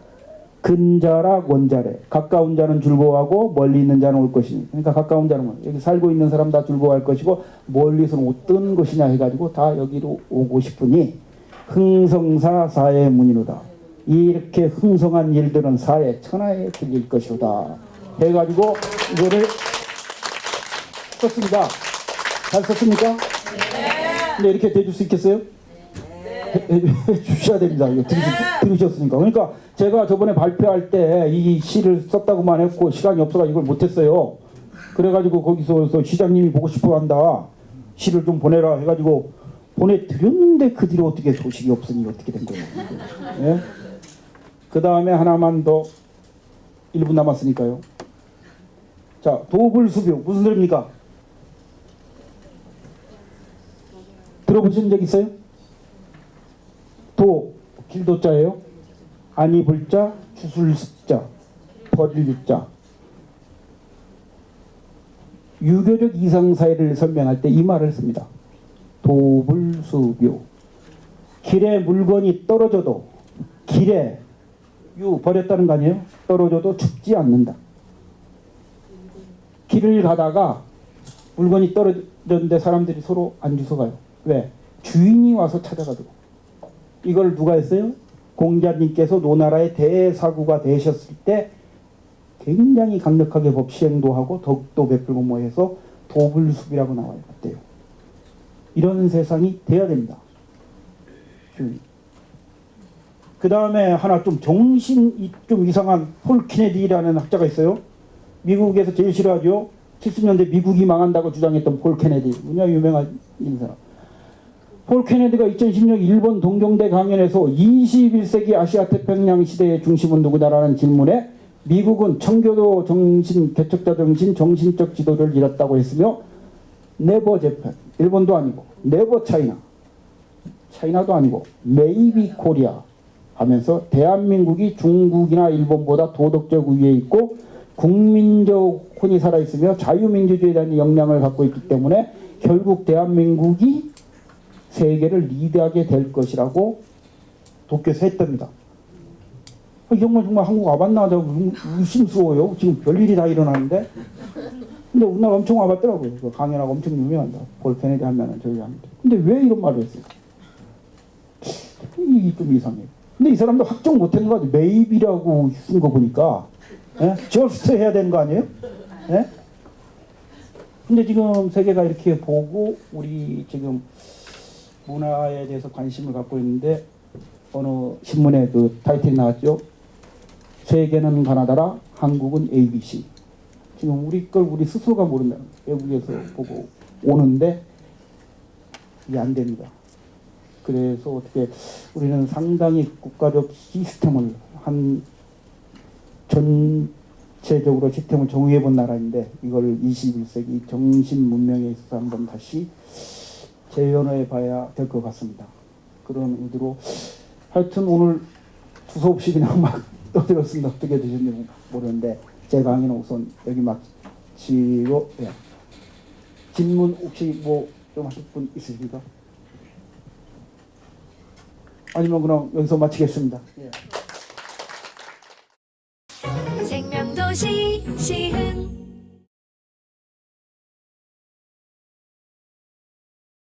Speaker 1: 근자라 원자래. 가까운 자는 줄보하고 멀리 있는 자는 올 것이니. 그러니까 가까운 자는 여기 살고 있는 사람 다 줄보할 것이고 멀리서는 어떤 것이냐 해가지고 다 여기로 오고 싶으니 흥성사 사의 문이로다. 이렇게 흥성한 일들은 사회 천하에 들릴 것이로다. 해가지고 이거를 썼습니다. 잘 썼습니까? 네. 근데 이렇게 대줄 수 있겠어요? 주셔야 됩니다. 이거 들으셨으니까. 그러니까 제가 저번에 발표할 때 이 시를 썼다고만 했고 시간이 없어서 이걸 못했어요. 그래가지고 거기서 시장님이 보고 싶어 한다. 시를 좀 보내라 해가지고 보내드렸는데 그 뒤로 어떻게 소식이 없으니 어떻게 된 거예요. 네? 그 다음에 하나만 더 1분 남았으니까요. 자, 도불수뷰 무슨 소리입니까? 들어보신 적 있어요? 도, 길도자예요. 아니 불자, 주술자, 버릴자. 유교적 이상사회를 설명할 때 이 말을 씁니다. 도불수묘. 길에 물건이 떨어져도 길에 버렸다는 거 아니에요? 떨어져도 죽지 않는다. 길을 가다가 물건이 떨어졌는데 사람들이 서로 안 주워가요. 왜? 주인이 와서 찾아가지고. 이걸 누가 했어요? 공자님께서 노나라의 대사구가 되셨을 때 굉장히 강력하게 법 시행도 하고 덕도 베풀고 뭐 해서 도불수비라고 나와요. 어때요? 이런 세상이 돼야 됩니다. 그 다음에 하나 좀 정신이 좀 이상한 폴 케네디라는 학자가 있어요. 미국에서 제일 싫어하죠. 70년대 미국이 망한다고 주장했던 폴 케네디. 뭐냐 유명한 인사. 폴 케네디가 2010년 일본 동경대 강연에서 21세기 아시아 태평양 시대의 중심은 누구다라는 질문에 미국은 청교도 정신, 개척자 정신, 정신적 지도를 잃었다고 했으며 네버 재팬, 일본도 아니고 네버 차이나, 차이나도 아니고 메이비 코리아 하면서 대한민국이 중국이나 일본보다 도덕적 우위에 있고 국민적 혼이 살아있으며 자유민주주의에 대한 역량을 갖고 있기 때문에 결국 대한민국이 세계를 리드하게 될 것이라고 도쿄에서 했답니다. 정말 한국 와봤나 의심스러워요. 지금 별일이 다 일어나는데. 근데 우리나라 엄청 와봤더라고요. 그 강연하고 엄청 유명한다. 폴 케네디 하면은 저희 합니다. 근데 왜 이런 말을 했어요? 이게 좀 이상해요. 근데 이 사람도 확정 못한 거 같아요. 메이비라고 쓴 거 보니까 저스트 해야 되는 거 아니에요? 예? 근데 지금 세계가 이렇게 보고 우리 지금 문화에 대해서 관심을 갖고 있는데 어느 신문에 그 타이틀이 나왔죠. 세계는 가나다라, 한국은 ABC. 지금 우리 걸 우리 스스로가 모른다. 외국에서 보고 오는데 이게 안 됩니다. 그래서 어떻게 우리는 상당히 국가적 시스템을 한 전체적으로 시스템을 정의해 본 나라인데 이걸 21세기 정신 문명에 있어서 한번 다시 재현해 봐야 될 것 같습니다. 그런 의도로 하여튼 오늘 두서없이 그냥 막 떠들었습니다. 어떻게 되셨는지 모르는데 제 강의는 우선 여기 마치고 예. 질문 혹시 뭐 좀 하실 분 있으십니까? 아니면 그냥 여기서 마치겠습니다. 예.